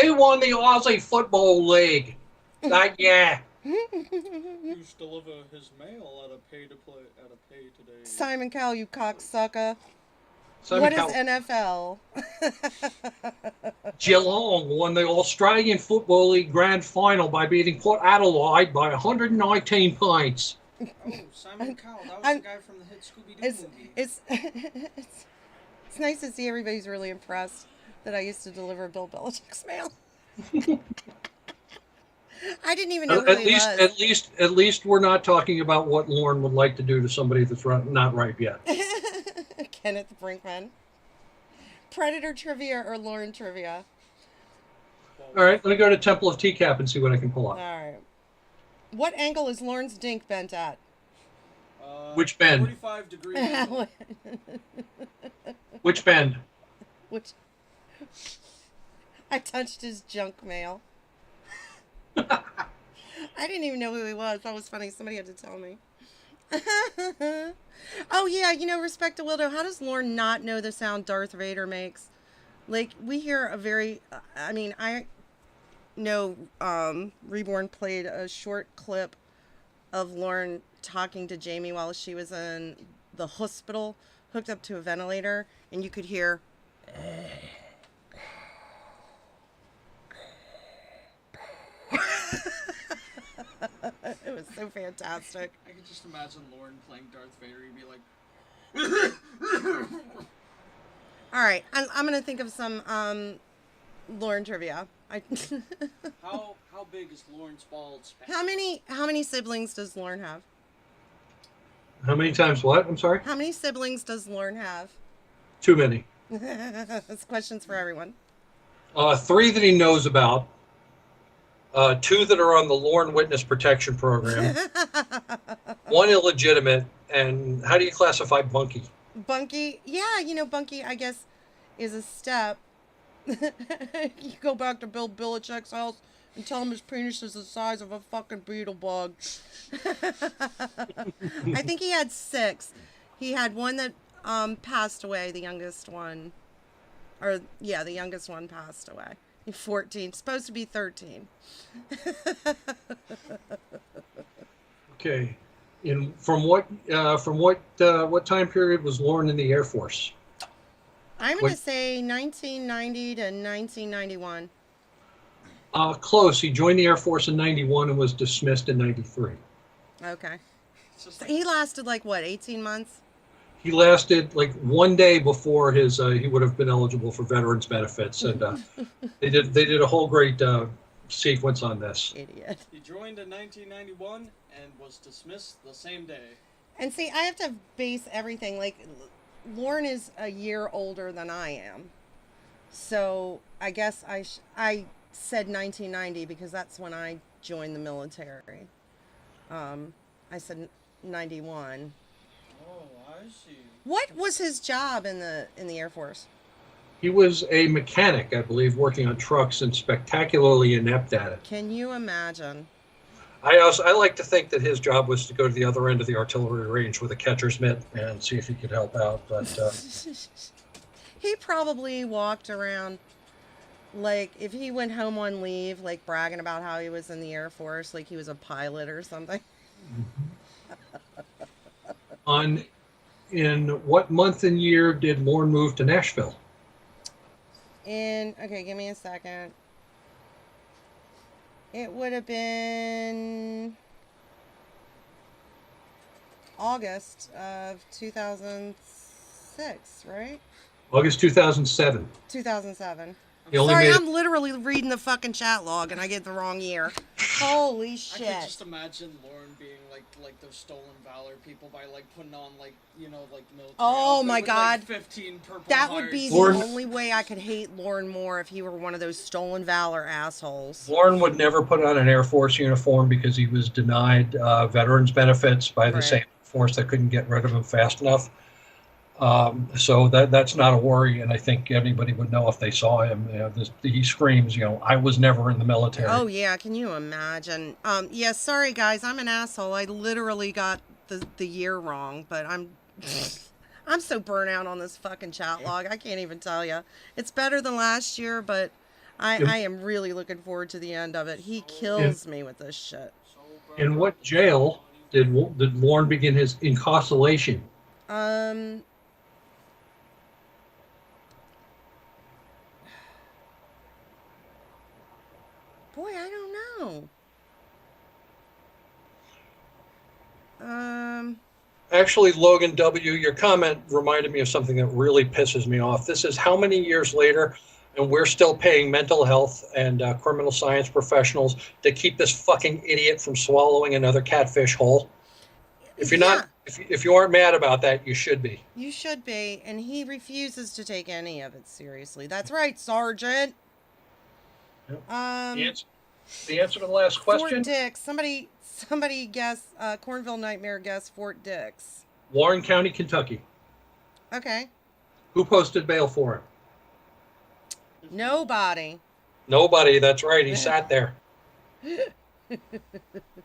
he won the Aussie Football League. Yeah. He used to deliver his mail at a pay today. Simon Cowell, you cocksucker. Simon What is Cowell. NFL? Geelong won the Australian Football League Grand Final by beating Port Adelaide by 119 points. Oh, Simon Cowell. That was the guy from the hit Scooby-Doo movie. It's nice to see everybody's really impressed that I used to deliver Bill Belichick's mail. I didn't even know who he was. At least we're not talking about what Lauren would like to do to somebody that's not ripe yet. Kenneth Brinkman. Predator trivia or Lauren trivia? All right, let me go to Temple of TCAP and see what I can pull All up. right. What angle is Lauren's dink bent at? Which bend? 45 degrees. Which bend? Which? I touched his junk mail. I didn't even know who he was. That was funny. Somebody had to tell me. Oh, yeah. You know, respect to Wildo. How does Lauren not know the sound Darth Vader makes? Like, we hear a very... I mean, I know Reborn played a short clip of Lauren talking to Jamie while she was in the hospital, hooked up to a ventilator, and you could hear... It was so fantastic. I could just imagine Lauren playing Darth Vader. He'd be like... All right, I'm going to think of some Lauren trivia. How big is Lauren's bald spec? How many siblings does Lauren have? How many times what? I'm sorry? How many siblings does Lauren have? Too many. This question's for everyone. 3 that he knows about. 2 that are on the Lauren Witness Protection Program. 1 illegitimate. And how do you classify Bunky? Bunky, yeah, you know, Bunky, I guess, is a step. You go back to Bill Belichick's house and tell him his penis is the size of a fucking beetle bug. I think he had 6. He had one that passed away, the youngest one. Or, yeah, the youngest one passed away. 14, supposed to be 13. Okay. From what time period was Lauren in the Air Force? I'm going to say 1990 to 1991. Close. He joined the Air Force in 91 and was dismissed in 93. Okay. It's just So like, he lasted like what, 18 months? He lasted like one day before his he would have been eligible for veterans benefits, and they did a whole great sequence on this. Idiot. he joined in 1991 and was dismissed the same day. And see, I have to base everything like Lauren is a year older than I am. So I guess I said 1990 because that's when I joined the military. I said 91. Oh, I see. What was his job in the Air Force? He was a mechanic, I believe, working on trucks and spectacularly inept at it. Can you imagine? I like to think that his job was to go to the other end of the artillery range with a catcher's mitt and see if he could help out. But He probably walked around like if he went home on leave, like bragging about how he was in the Air Force, like he was a pilot or something. in what month and year did Lorne move to Nashville? Okay, give me a second. It would have been August of 2006, right? August 2007. 2007. He only Sorry, made it- I'm literally reading the fucking chat log and I get the wrong year. Holy I could shit. just imagine Lauren being like those stolen valor people by like putting on like like military. Oh outfit my with, God. Like, 15 purple That would be hearts. the Lauren- only way I could hate Lauren more if he were one of those stolen valor assholes. Lorne would never put on an Air Force uniform because he was denied veterans benefits by the Right. same force that couldn't get rid of him fast enough. So that's not a worry, and I think anybody would know if they saw him. He screams, I was never in the military. Oh yeah, can you imagine? Yeah, sorry guys, I'm an asshole. I literally got the year wrong, but I'm so burnt out on this fucking chat log. I can't even tell you. It's better than last year, but I am really looking forward to the end of it. He kills me with this shit. In what jail did Lorne begin his incarceration? Boy, I don't know. Actually, Logan W., your comment reminded me of something that really pisses me off. This is how many years later, and we're still paying mental health and criminal science professionals to keep this fucking idiot from swallowing another catfish whole. If you're not, if you aren't mad about that, you should be. You should be, and he refuses to take any of it seriously. That's right, Sergeant. Yep. The answer to the last question? Fort Dix. Somebody guess. Cornville Nightmare guess Fort Dix. Warren County, Kentucky. Okay. Who posted bail for him? Nobody. Nobody. That's right. He sat there.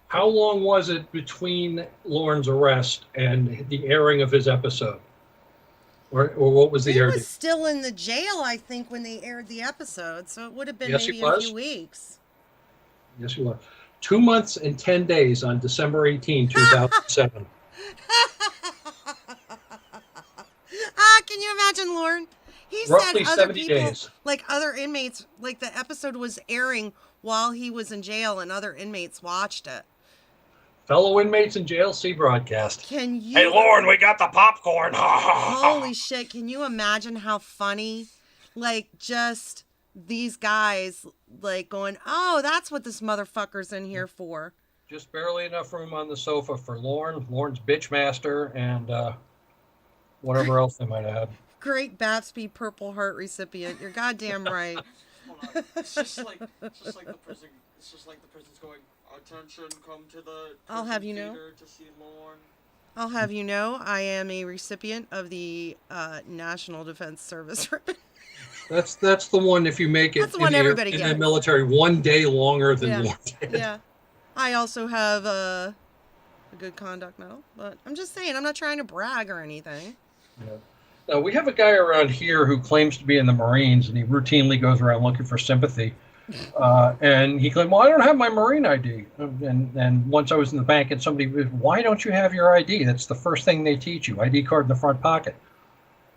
How long was it between Lauren's arrest and the airing of his episode? Or what was the He air was date? still in the jail, I think, when they aired the episode, so it would have been Yes, he maybe a was. few weeks. Yes, he was. 2 months and 10 days on December 18, 2007. Can you imagine, Lauren? He Roughly said other 70 people, days. like other inmates, like the episode was airing while he was in jail and other inmates watched it. Fellow inmates in jail see broadcast. Can you? Hey, Lauren, we got the popcorn. Holy shit, can you imagine how funny, like, just these guys, like, going, oh, that's what this motherfucker's in here for. Just barely enough room on the sofa for Lauren's bitch master, and whatever else they might have had. Great Babsby Purple Heart recipient. You're goddamn right. Hold on. It's just like the prison. It's just like the prison's going. Attention, come to the. I'll have you know. theater to see Lauren. I'll have you know, I am a recipient of the National Defense Service ribbon. That's the one, if you make it That's the one everybody in the gets. military 1 day longer than Yeah. Lauren did. Yeah. I also have a good conduct medal, but I'm just saying, I'm not trying to brag or anything. Yeah. Now, we have a guy around here who claims to be in the Marines, and he routinely goes around looking for sympathy. And he claimed, well, I don't have my Marine ID. And once I was in the bank, and somebody, why don't you have your ID? That's the first thing they teach you, ID card in the front pocket.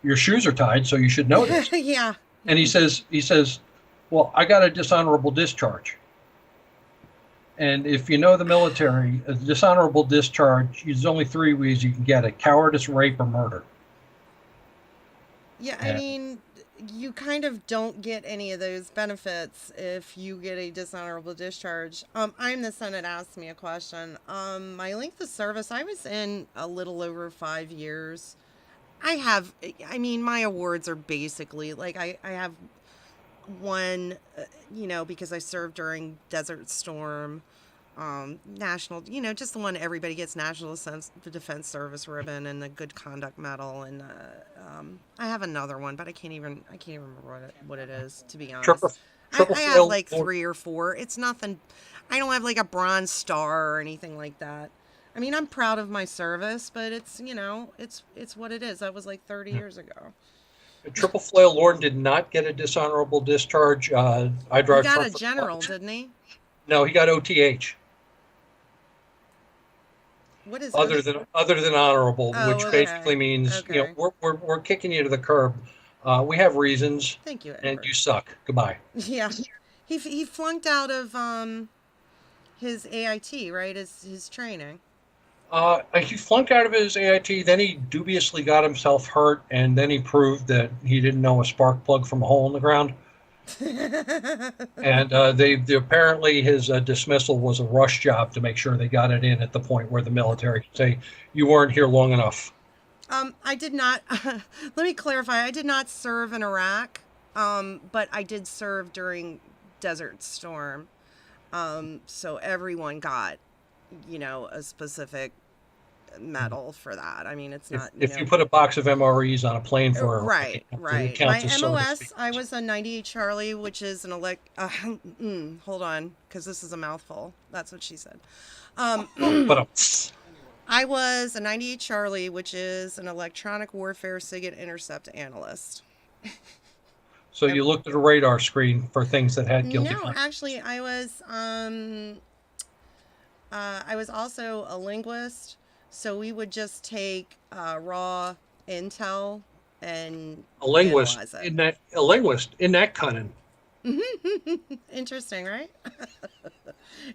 your shoes are tied, so you should know this. Yeah. And he says, well, I got a dishonorable discharge. And if you know the military, a dishonorable discharge, there's only 3 ways you can get it: cowardice, rape, or murder. Yeah, I mean, you kind of don't get any of those benefits if you get a dishonorable discharge. I'm the son that asked me a question. My length of service, I was in a little over 5 years. I mean, my awards are basically, like, I have one, because I served during Desert Storm, national, just the one everybody gets, National Defense Service Ribbon and the Good Conduct Medal, and I have another one, but I can't even remember what it is, to be honest. Triple I have fail like 3 or 4. It's nothing. I don't have like a Bronze Star or anything like that. I mean, I'm proud of my service, but it's it's what it is. That was like 30 years ago. Triple flail Lauren did not get a dishonorable discharge. I He drive got truck a for- general, didn't he? No, he got OTH. What is Other this? than honorable, Oh, which okay. basically means Okay. we're kicking you to the curb. We have reasons, Thank you, and Edward. you suck. Goodbye. Yeah, he flunked out of his AIT, right? His training. He flunked out of his AIT. Then he dubiously got himself hurt, and then he proved that he didn't know a spark plug from a hole in the ground. And they apparently his dismissal was a rush job to make sure they got it in at the point where the military could say you weren't here long enough. I did not. Let me clarify. I did not serve in Iraq, but I did serve during Desert Storm. So everyone got, a specific medal for that. I mean, it's not. If you put a box of MREs on a plane for right. it counts My as MOS, service. I was a 98 Charlie, which is an hold on, because this is a mouthful. That's what she said. But I was a 98 Charlie, which is an electronic warfare SIGINT intercept analyst. so you looked at a radar screen for things that had guilty No, content. actually, I was also a linguist, so we would just take raw intel and A linguist analyze it. in that cunning. Interesting, right?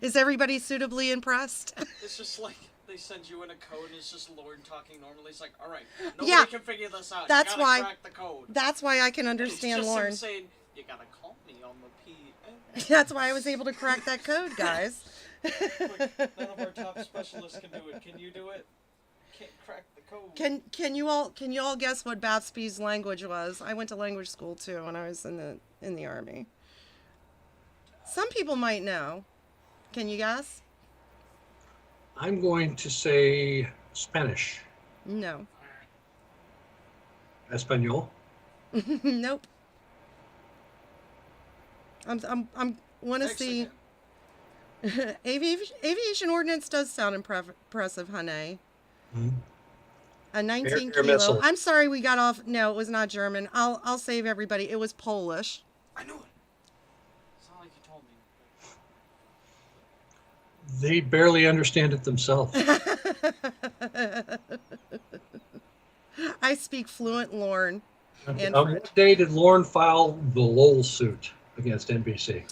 Is everybody suitably impressed? It's just like they send you in a code and it's just Lauren talking normally. It's like, all right, nobody Yeah, can figure this out. that's you gotta why- crack the code. That's why I can It's understand just him Lauren. saying, you gotta call me on the PM. That's why I was able to crack that code, guys. Like, none of our top specialists can do it. Can you do it? Can't crack the code. Can you all guess what Bapsby's language was? I went to language school too when I was in the army. Some people might know. Can you guess? I'm going to say Spanish. No. Espanol. Nope. I'm want to see. Mexican. Aviation ordnance does sound impressive, honey. Mhm. A 19 Air kilo. missile. I'm sorry we got off. No, it was not German. I'll save everybody. It was Polish. I knew it. It's not like you told me. They barely understand it themselves. I speak fluent Lorne and On French. what day did Lauren file the LOL suit against NBC?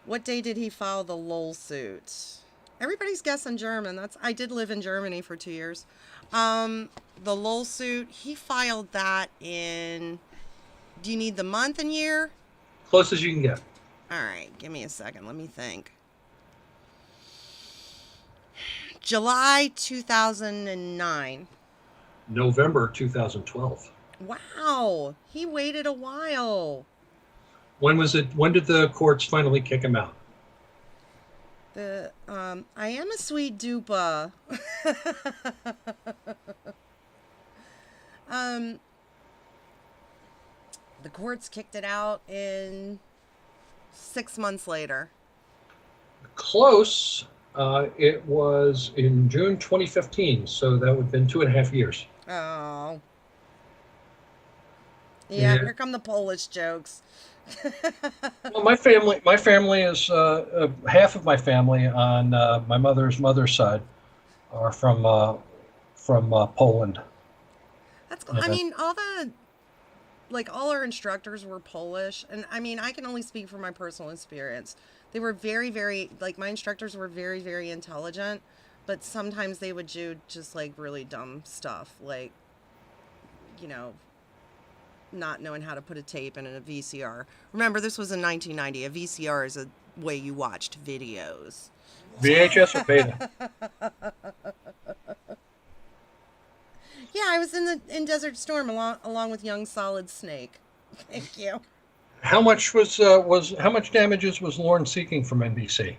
What day did he file the LOL suit? Everybody's guessing German. I did live in Germany for 2 years. The LOL suit, he filed that in. Do you need the month and year? Close as you can get. All right, give me a second. Let me think. July 2009. November 2012. Wow, he waited a while. When was it? When did the courts finally kick him out? I am a sweet dupa. The courts kicked it out in 6 months later. Close. It was in June 2015, so that would have been 2.5 years. Oh. Yeah, Yeah. here come the Polish jokes. Well, my family is half of my family on my mother's side are from Poland. That's cool. I mean, all like all our instructors were Polish, and I mean, I can only speak from my personal experience. They were very, very, like, my instructors were very, very intelligent, but sometimes they would do just like really dumb stuff, like, you know, not knowing how to put a tape in a VCR. Remember, this was in 1990. A VCR is a way you watched videos. VHS or Beta? Yeah, I was in Desert Storm along with young Solid Snake. Thank you. How much how much damages was Lorne seeking from NBC?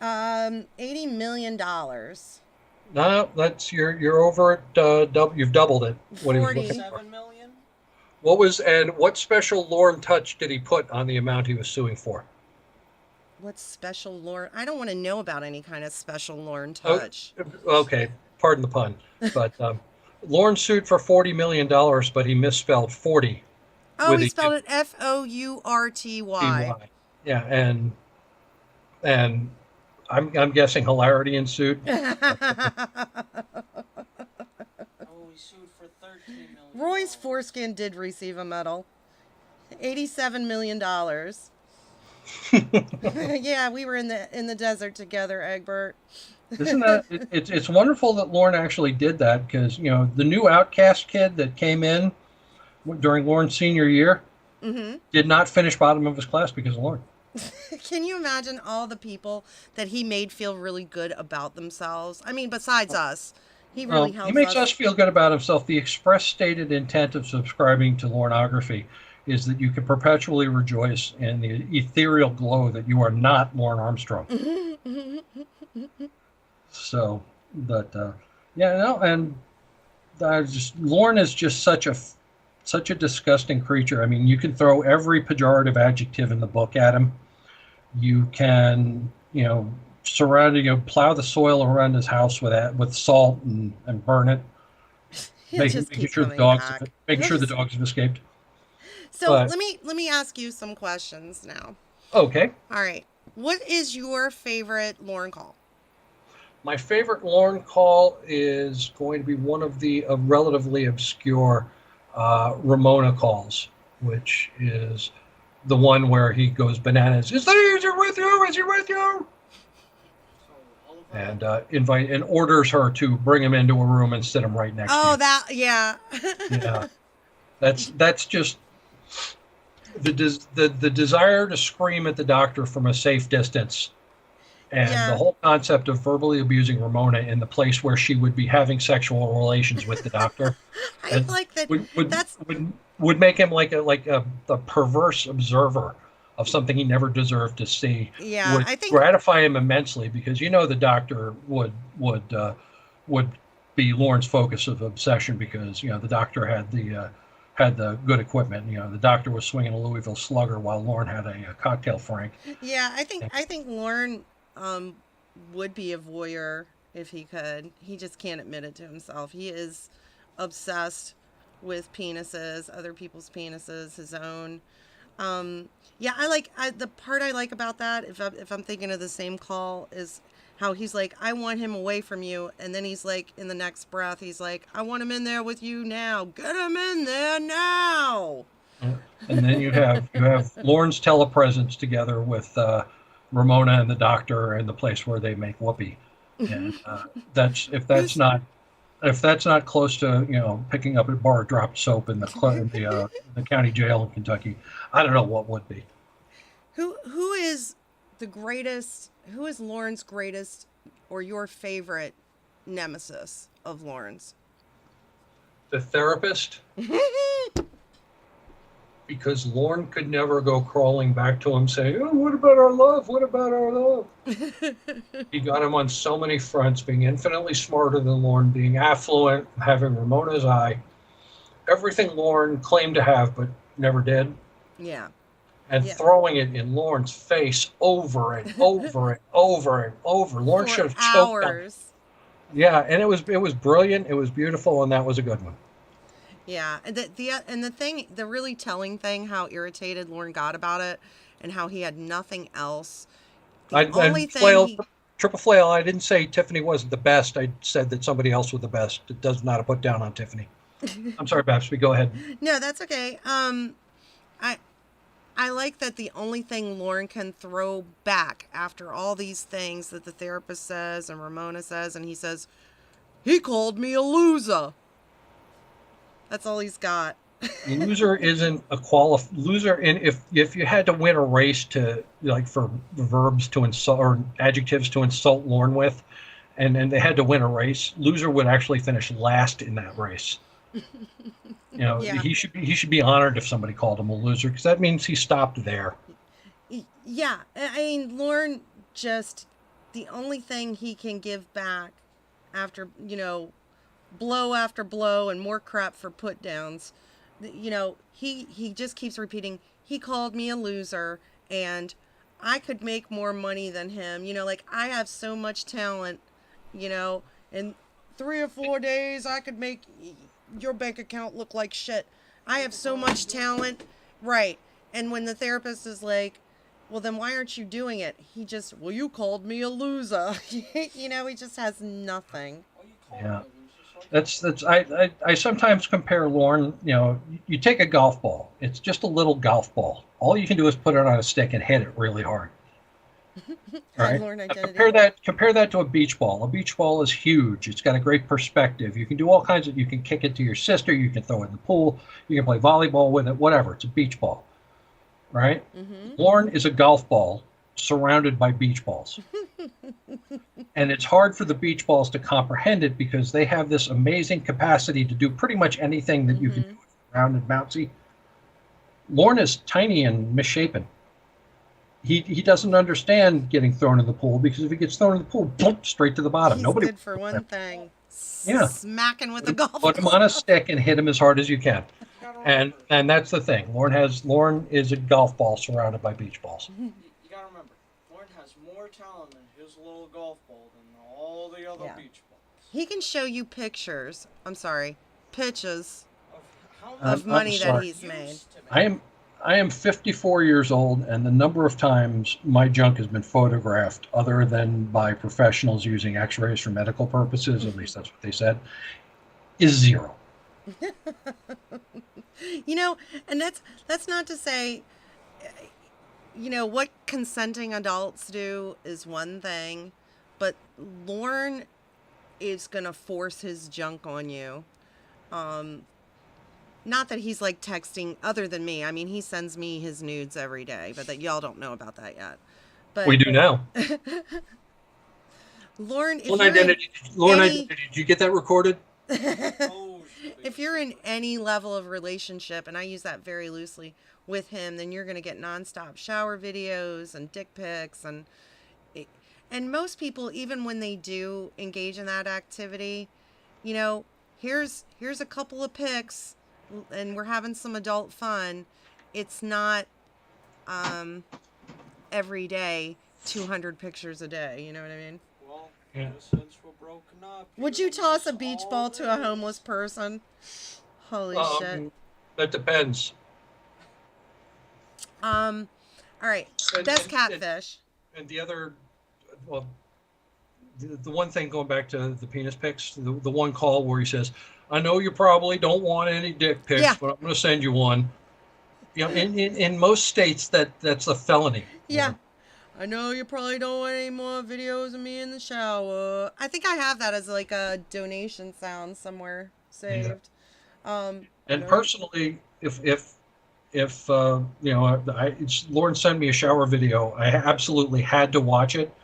$80 million. No, that's you're over at you've doubled it. What he was 40. looking for. 7 million? What special Lorne touch did he put on the amount he was suing for? What special Lorne? I don't want to know about any kind of special Lorne touch. Okay, pardon the pun, but Lorne sued for $40 million, but he misspelled 40. Oh, with he a spelled it Fourty. TY. Yeah, and I'm guessing hilarity ensued. Oh, he sued for 13 million. Roy's foreskin did receive a medal. $87 million. Yeah, we were in the desert together, Egbert. Isn't that it's wonderful that Lorne actually did that, because the new Outcast kid that came in during Lorne's senior year did not finish bottom of his class because of Lorne. Can you imagine all the people that he made feel really good about themselves? I mean, besides us, he really helps He makes us feel good about himself. The express stated intent of subscribing to Lorneography is that you can perpetually rejoice in the ethereal glow that you are not Lorne Armstrong. So, but yeah, no, and Lorne is just such a disgusting creature. I mean, you can throw every pejorative adjective in the book at him. You can, plow the soil around his house with salt and burn it. Making sure the dogs have escaped. So let me ask you some questions now. Okay. All right. What is your favorite Lorne call? My favorite Lorne call is going to be one of the relatively obscure Ramona calls, which is the one where he goes bananas. Is he with you? Is he with you? And and orders her to bring him into a room and sit him right next to him. Oh, that, yeah. Yeah, that's just the desire to scream at the doctor from a safe distance, and the whole concept of verbally abusing Ramona in the place where she would be having sexual relations with the doctor. I like that. Would make him like a perverse observer of something he never deserved to see. Yeah, would I think gratify him immensely, because the doctor would be Lorne's focus of obsession, because the doctor had the good equipment. The doctor was swinging a Louisville Slugger while Lorne had a cocktail Frank. Yeah, I think Lorne would be a voyeur if he could. He just can't admit it to himself. He is obsessed with penises, other people's penises, his own. Yeah, the part I like about that, if I'm thinking of the same call, is how he's like, I want him away from you, and then he's like, in the next breath, he's like, I want him in there with you now. Get him in there now. And then you have Lorne's telepresence together with Ramona and the doctor and the place where they make whoopee. And if that's not close to picking up a bar of dropped soap in the county jail in Kentucky, I don't know what would be. Who is the greatest? Who is Lorne's greatest, or your favorite nemesis of Lorne's? The therapist. Because Lorne could never go crawling back to him saying, oh, what about our love? What about our love? He got him on so many fronts, being infinitely smarter than Lorne, being affluent, having Ramona's eye. Everything Lorne claimed to have but never did. Yeah. And throwing it in Lorne's face over and over and over and over. Lorne should have choked him. Yeah, and it was brilliant. It was beautiful, and that was a good one. Yeah, and the really telling thing, how irritated Lorne got about it, and how he had nothing else. Triple flail. I didn't say Tiffany wasn't the best. I said that somebody else was the best. It does not a put down on Tiffany. I'm sorry, Babs, go ahead. No, that's okay. I I like that the only thing Lauren can throw back after all these things that the therapist says and Ramona says, and he says, he called me a loser. That's all he's got. Loser isn't a loser. And if you had to win a race to like for verbs to insult or adjectives to insult Lauren with, and they had to win a race, loser would actually finish last in that race. Yeah. He should be honored if somebody called him a loser, because that means he stopped there. Yeah, I mean, Lauren just, the only thing he can give back after, blow after blow and more crap for put downs, he just keeps repeating, he called me a loser and I could make more money than him. Like, I have so much talent, in 3 or 4 days I could make your bank account look like shit. I have so much talent. Right. And when the therapist is like, well, then why aren't you doing it? He just, well, you called me a loser. He just has nothing. Yeah. That's I sometimes compare Lauren, you take a golf ball. It's just a little golf ball. All you can do is put it on a stick and hit it really hard. Right? Lauren identity. Compare that to a beach ball. A beach ball is huge. It's got a great perspective. You can do all kinds of, you can kick it to your sister, you can throw it in the pool, you can play volleyball with it, whatever. It's a beach ball. Right? Mm-hmm. Lauren is a golf ball surrounded by beach balls. And it's hard for the beach balls to comprehend it because they have this amazing capacity to do pretty much anything that you can do round and bouncy. Lauren is tiny and misshapen. He doesn't understand getting thrown in the pool, because if he gets thrown in the pool, boom, straight to the bottom. He's Nobody good for one thing. Yeah. Smacking with a golf ball. Put him on a stick and hit him as hard as you can. And that's the thing. Lauren is a golf ball surrounded by beach balls. You gotta remember, Lauren has more talent in his little golf ball than all the other beach balls. He can show you pictures. I'm sorry, pitches of money that he's made. I am 54 years old, and the number of times my junk has been photographed, other than by professionals using X-rays for medical purposes, at least that's what they said, is 0. And that's not to say, what consenting adults do is one thing, but Lauren is going to force his junk on you. Not that he's like texting other than me. I mean, he sends me his nudes every day, but that y'all don't know about that yet. But we do now. Lauren, Identity, did you get that recorded? If you're in any level of relationship, and I use that very loosely, with him, then you're going to get nonstop shower videos and dick pics, and most people, even when they do engage in that activity, here's a couple of pics, and we're having some adult fun. It's not every day 200 pictures a day. You know what I mean? Well, since we're broken up, would you toss a beach ball to a homeless person? Holy shit. That depends. All right. Best catfish. And the other, well, the one thing, going back to the penis pics, the one call where he says, I know you probably don't want any dick pics, but I'm going to send you one. In most states, that's a felony. Yeah. I know you probably don't want any more videos of me in the shower. I think I have that as like a donation sound somewhere saved. Yeah. And personally, if Lauren sent me a shower video, I absolutely had to watch it.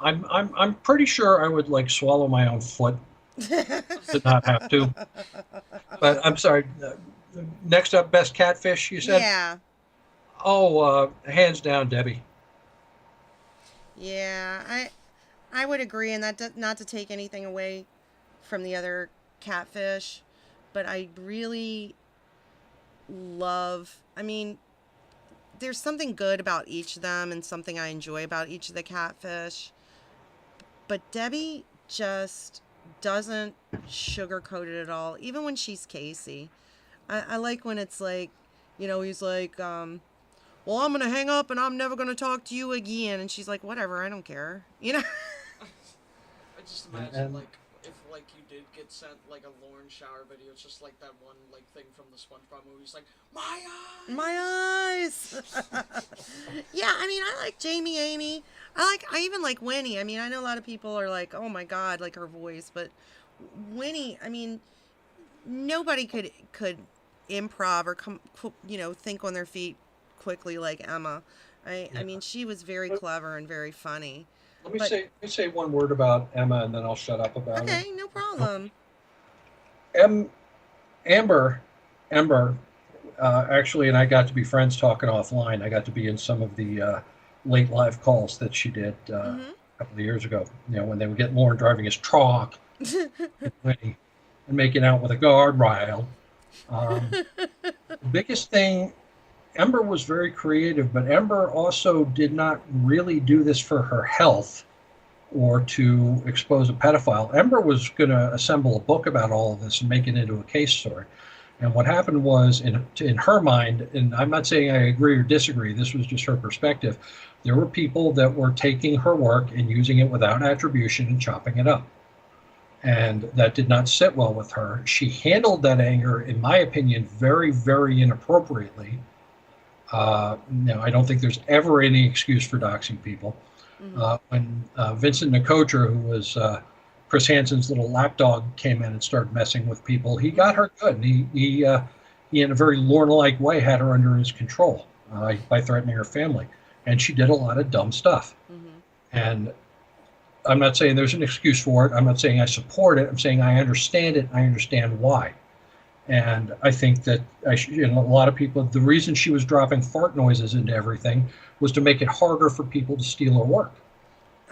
I'm pretty sure I would like swallow my own foot to not have to. But I'm sorry. Next up, best catfish, you said? Yeah. Oh, hands down, Debbie. Yeah, I would agree, and that not to take anything away from the other catfish, but I really love, I mean, there's something good about each of them and something I enjoy about each of the catfish, but Debbie just doesn't sugarcoat it at all, even when she's Casey. I like when it's like, he's like, well, I'm going to hang up and I'm never going to talk to you again. And she's like, whatever, I don't care. I just imagine, if like you did get sent like a Lauren shower video. It's just like that one like thing from the SpongeBob movie. It's like my eyes. My eyes. Yeah, I mean, I like Jamie Amy. I even like Winnie. I mean, I know a lot of people are like, oh my God, like her voice, but Winnie, I mean, nobody could improv or think on their feet quickly like Emma. I mean, she was very clever and very funny. Let me say one word about Emma, and then I'll shut up about it. Okay, no problem. Amber, actually, and I got to be friends talking offline. I got to be in some of the late live calls that she did a couple of years ago. You know, when they would get Lauren driving his truck and making out with a guardrail. The biggest thing, Ember was very creative, but Ember also did not really do this for her health or to expose a pedophile. Ember was going to assemble a book about all of this and make it into a case story. And what happened was, in her mind, and I'm not saying I agree or disagree, this was just her perspective, there were people that were taking her work and using it without attribution and chopping it up. And that did not sit well with her. She handled that anger, in my opinion, very, very inappropriately. I don't think there's ever any excuse for doxing people. When Vincent Nicotra, who was Chris Hansen's little lapdog, came in and started messing with people, he got her good. And he in a very Lorna-like way, had her under his control by threatening her family. And she did a lot of dumb stuff. And I'm not saying there's an excuse for it. I'm not saying I support it. I'm saying I understand it. I understand why. And I think that a lot of people, the reason she was dropping fart noises into everything was to make it harder for people to steal her work.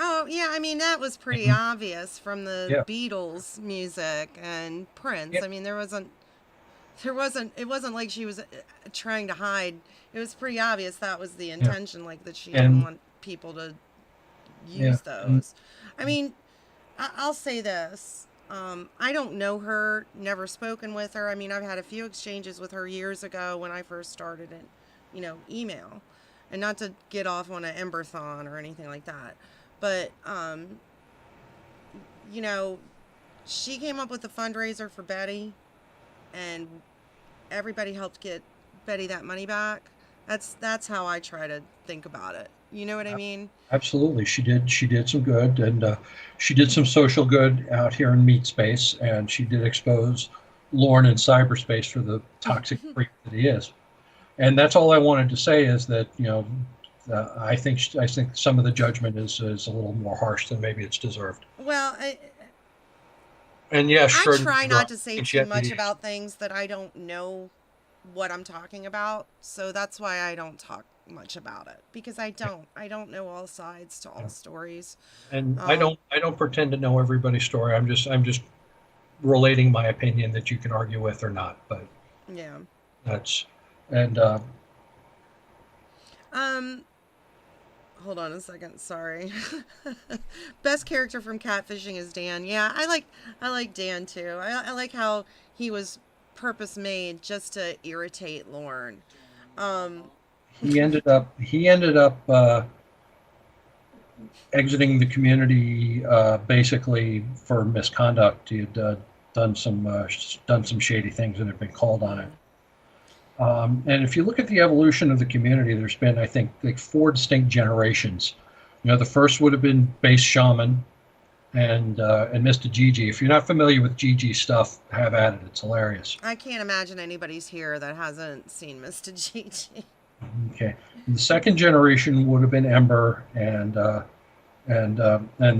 Oh, yeah, I mean, that was pretty obvious from the Beatles music and Prince. I mean, it wasn't like she was trying to hide. It was pretty obvious that was the intention, like that she didn't want people to use those. I mean, I'll say this. I don't know her, never spoken with her. I mean, I've had a few exchanges with her years ago when I first started in, email. And not to get off on an Emberthon or anything like that. But, she came up with the fundraiser for Betty. And everybody helped get Betty that money back. That's how I try to think about it. You know what I mean? Absolutely. She did some good, and she did some social good out here in meat space, and she did expose Lauren in cyberspace for the toxic freak that he is. And that's all I wanted to say is that, I think some of the judgment is a little more harsh than maybe it's deserved. Well, and yeah, I try not to say too much about things that I don't know what I'm talking about. So that's why I don't talk much about it, because I don't know all sides to all stories. And I don't pretend to know everybody's story. I'm just relating my opinion that you can argue with or not. But yeah, that's and hold on a second, sorry. Best character from Catfishing is Dan. Yeah, I like Dan too. I like how he was purpose made just to irritate Lauren. He ended up exiting the community basically for misconduct. He had done some shady things and had been called on it. And if you look at the evolution of the community, there's been, I think, like 4 distinct generations. The first would have been Base Shaman and Mr. Gigi. If you're not familiar with Gigi's stuff, have at it. It's hilarious. I can't imagine anybody's here that hasn't seen Mr. Gigi. Okay. The second generation would have been Ember and the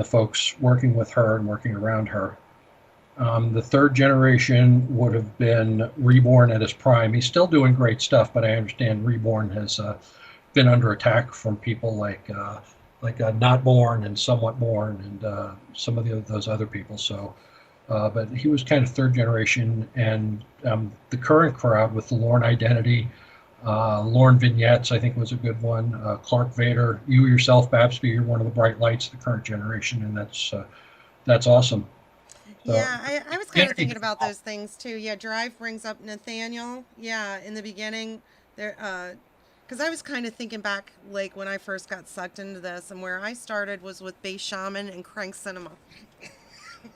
folks working with her and working around her. The third generation would have been Reborn at his prime. He's still doing great stuff, but I understand Reborn has been under attack from people like Not Born and Somewhat Born and some of those other people. So, but he was kind of third generation, and the current crowd with the Lorne Identity. Lauren Vignettes, I think, was a good one. Clark Vader, you yourself, Babsby, you're one of the bright lights of the current generation, and that's awesome. So, yeah, I was kind of thinking about those things too. Yeah, Drive brings up Nathaniel. Yeah, in the beginning, there, because I was kind of thinking back, like when I first got sucked into this, and where I started was with Base Shaman and Crank Cinema.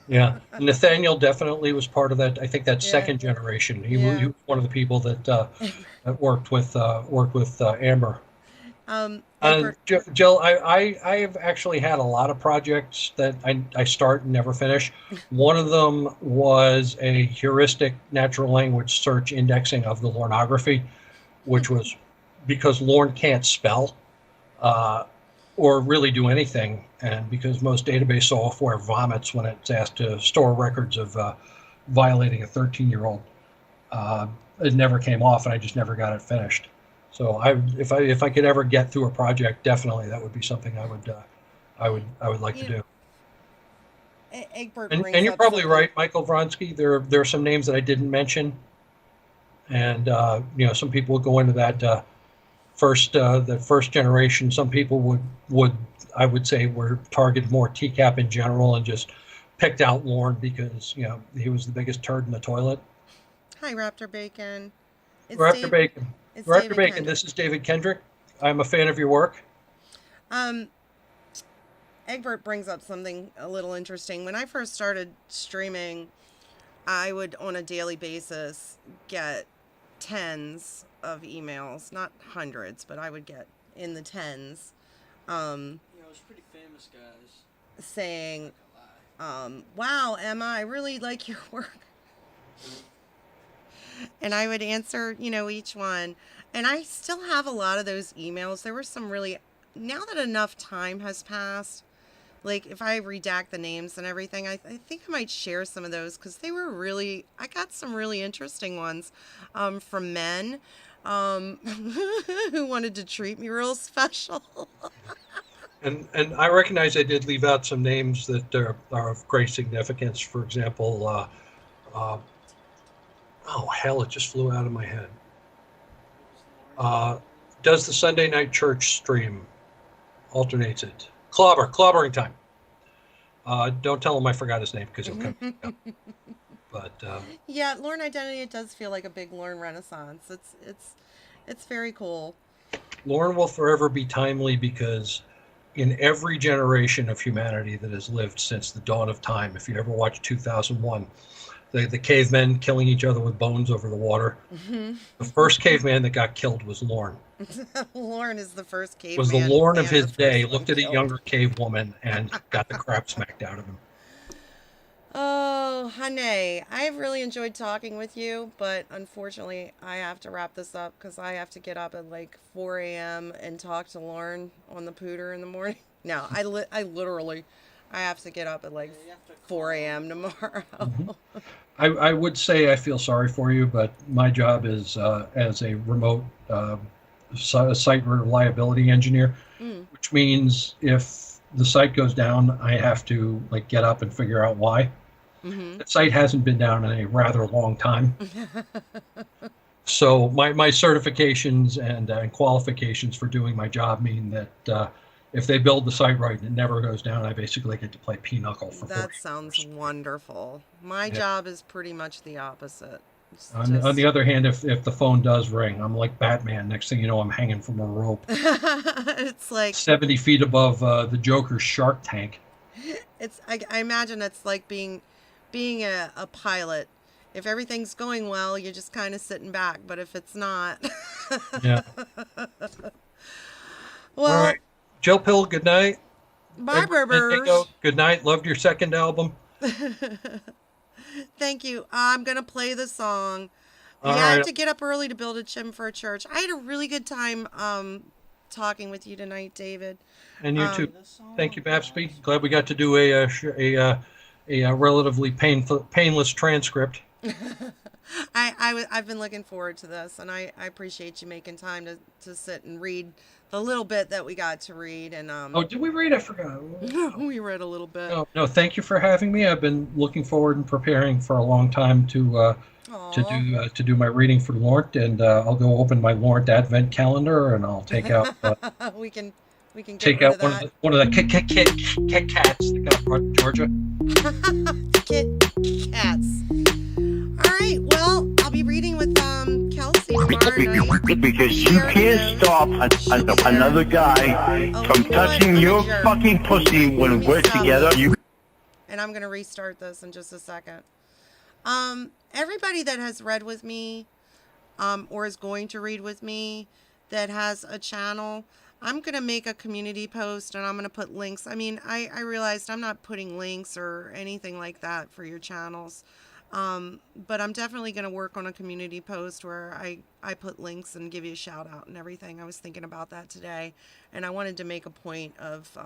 Yeah, Nathaniel definitely was part of that. I think that Yeah. second generation. He Yeah. was one of the people that that worked with Amber. Egbert, Jill, I have actually had a lot of projects that I start and never finish. One of them was a heuristic natural language search indexing of the Lornography, which was because Lorne can't spell or really do anything, and because most database software vomits when it's asked to store records of violating a 13-year-old. It never came off, and I just never got it finished. So if I could ever get through a project, definitely that would be something I would like to do. Egbert And brings you're up probably something. right, Michael Vronsky. There are some names that I didn't mention, and some people would go into that first generation. Some people would I would say were targeted more TCAP in general and just picked out Lorne because he was the biggest turd in the toilet. Hi, Raptor Bacon. It's Raptor Bacon. It's Raptor David Bacon. Kendrick. This is David Kendrick. I'm a fan of your work. Egbert brings up something a little interesting. When I first started streaming, I would, on a daily basis, get tens of emails, not hundreds, but I would get in the tens, It's pretty famous guys. saying, Not gonna lie. wow, Emma, I really like your work. And I would answer, each one. And I still have a lot of those emails. There were some really, now that enough time has passed, like if I redact the names and everything, I think I might share some of those because they were really, I got some really interesting ones from men who wanted to treat me real special. And I recognize I did leave out some names that are of great significance. For example, oh hell, it just flew out of my head. Does the Sunday night church stream? Alternates it. Clobbering time. Don't tell him I forgot his name because he'll come. But Yeah, Lorne Identity, it does feel like a big Lorne renaissance. It's very cool. Lorne will forever be timely because in every generation of humanity that has lived since the dawn of time, if you ever watched 2001, the cavemen killing each other with bones over the water, the first caveman that got killed was Lorne. Lorne is the first caveman. Was the Lorne of and his the first day, one looked at a killed. younger cave woman and got the crap smacked out of him. Oh, honey, I've really enjoyed talking with you, but unfortunately, I have to wrap this up because I have to get up at like 4 a.m. and talk to Lauren on the pooter in the morning. No, I literally, I have to get up at like 4 a.m. tomorrow. I would say I feel sorry for you, but my job is as a remote site reliability engineer, which means if the site goes down, I have to get up and figure out why. That site hasn't been down in a rather long time. So my certifications and qualifications for doing my job mean that if they build the site right and it never goes down, I basically get to play pinochle for 40 That sounds hours. wonderful. My job is pretty much the opposite. It's On the other hand, if the phone does ring, I'm like Batman. Next thing you know, I'm hanging from a rope it's like 70 feet above the Joker's shark tank. I imagine it's like being a pilot. If everything's going well, you're just kind of sitting back. But if it's not, Yeah. well, All right. Jill Pill, good night. bye, Edward Berbers. Bendigo, good night. Loved your second album. Thank you. I'm gonna play the song. All I have right. to get up early to build a chim for a church. I had a really good time talking with you tonight, David. And you too. Thank you, Babsby. Glad we got to do a relatively painless transcript. I've been looking forward to this, and I appreciate you making time to sit and read the little bit that we got to read. And Oh, did we read? I forgot. we read a little bit. No, thank you for having me. I've been looking forward and preparing for a long time to do my reading for Lort, and I'll go open my Lort Advent calendar, and I'll take out we can get take rid out of that. one of the Kit Kats that got brought to Georgia. Kit Cats. All right. Well, I'll be reading with Kelsey tomorrow night. Because you can't stop another guy from touching your fucking pussy when we're together. You And and I'm going to restart this in just a second. Everybody that has read with me, or is going to read with me, that has a channel, I'm going to make a community post and I'm going to put links. I mean, I realized I'm not putting links or anything like that for your channels. But I'm definitely going to work on a community post where I put links and give you a shout out and everything. I was thinking about that today, and I wanted to make a point of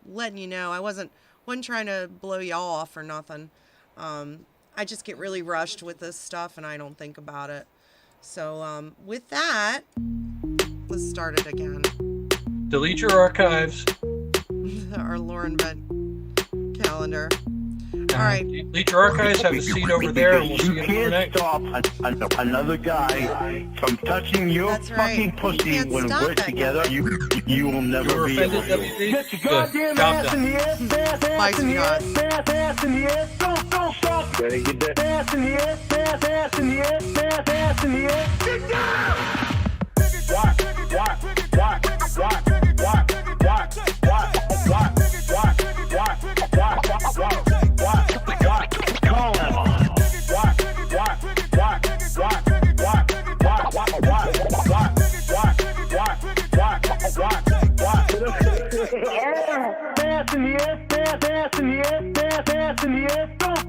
letting you know. I wasn't trying to blow you off or nothing. I just get really rushed with this stuff and I don't think about it. So with that, let's start it again. Delete your archives. Our Lauren Vent calendar. All right. Delete your archives. Have a seat over there, and we'll see you You next. can't stop another guy from touching your That's right. fucking pussy You can't when stop we're that together. You will You never were be able offended, to. WB? Get your Good. goddamn Job ass in done. the ass, Bye, sweetheart. ass in the ass. Don't stop. Better get that ass in the ass, ass in the ass, ass in the ass. Get down!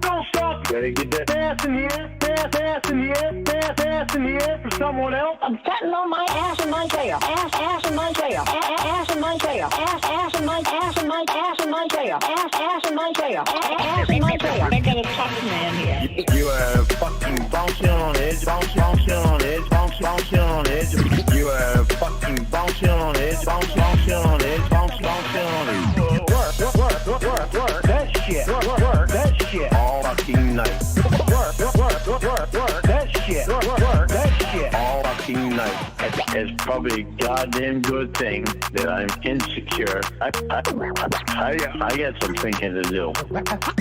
Don't stop. Better get that ass in the ass, ass in the ass in the ass for someone else. I'm sitting on my ass in my tail. Ass in my tail. Ass in my tail. Ass in my tail. Ass in my tail. Ass in my tail. I got a tough man here. You are fucking bouncing on edge, bouncing on edge, bouncing on edge. You are fucking bouncing on edge, bouncing on edge, bouncing on edge. Work, that shit, work, that shit, all fucking night. Work, that shit, work, that shit, all fucking night. It's probably a goddamn good thing that I'm insecure. I got some thinking to do.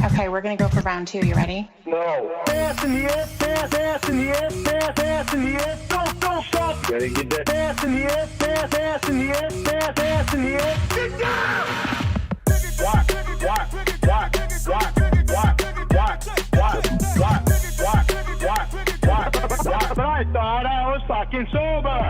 Okay, we're gonna go for round 2. You ready? No. Ass in the ass, ass in the ass, ass in the ass. Don't stop. Gotta get that ass in the ass, ass in the ass, ass in the ass. Get down! But I thought I was fucking sober.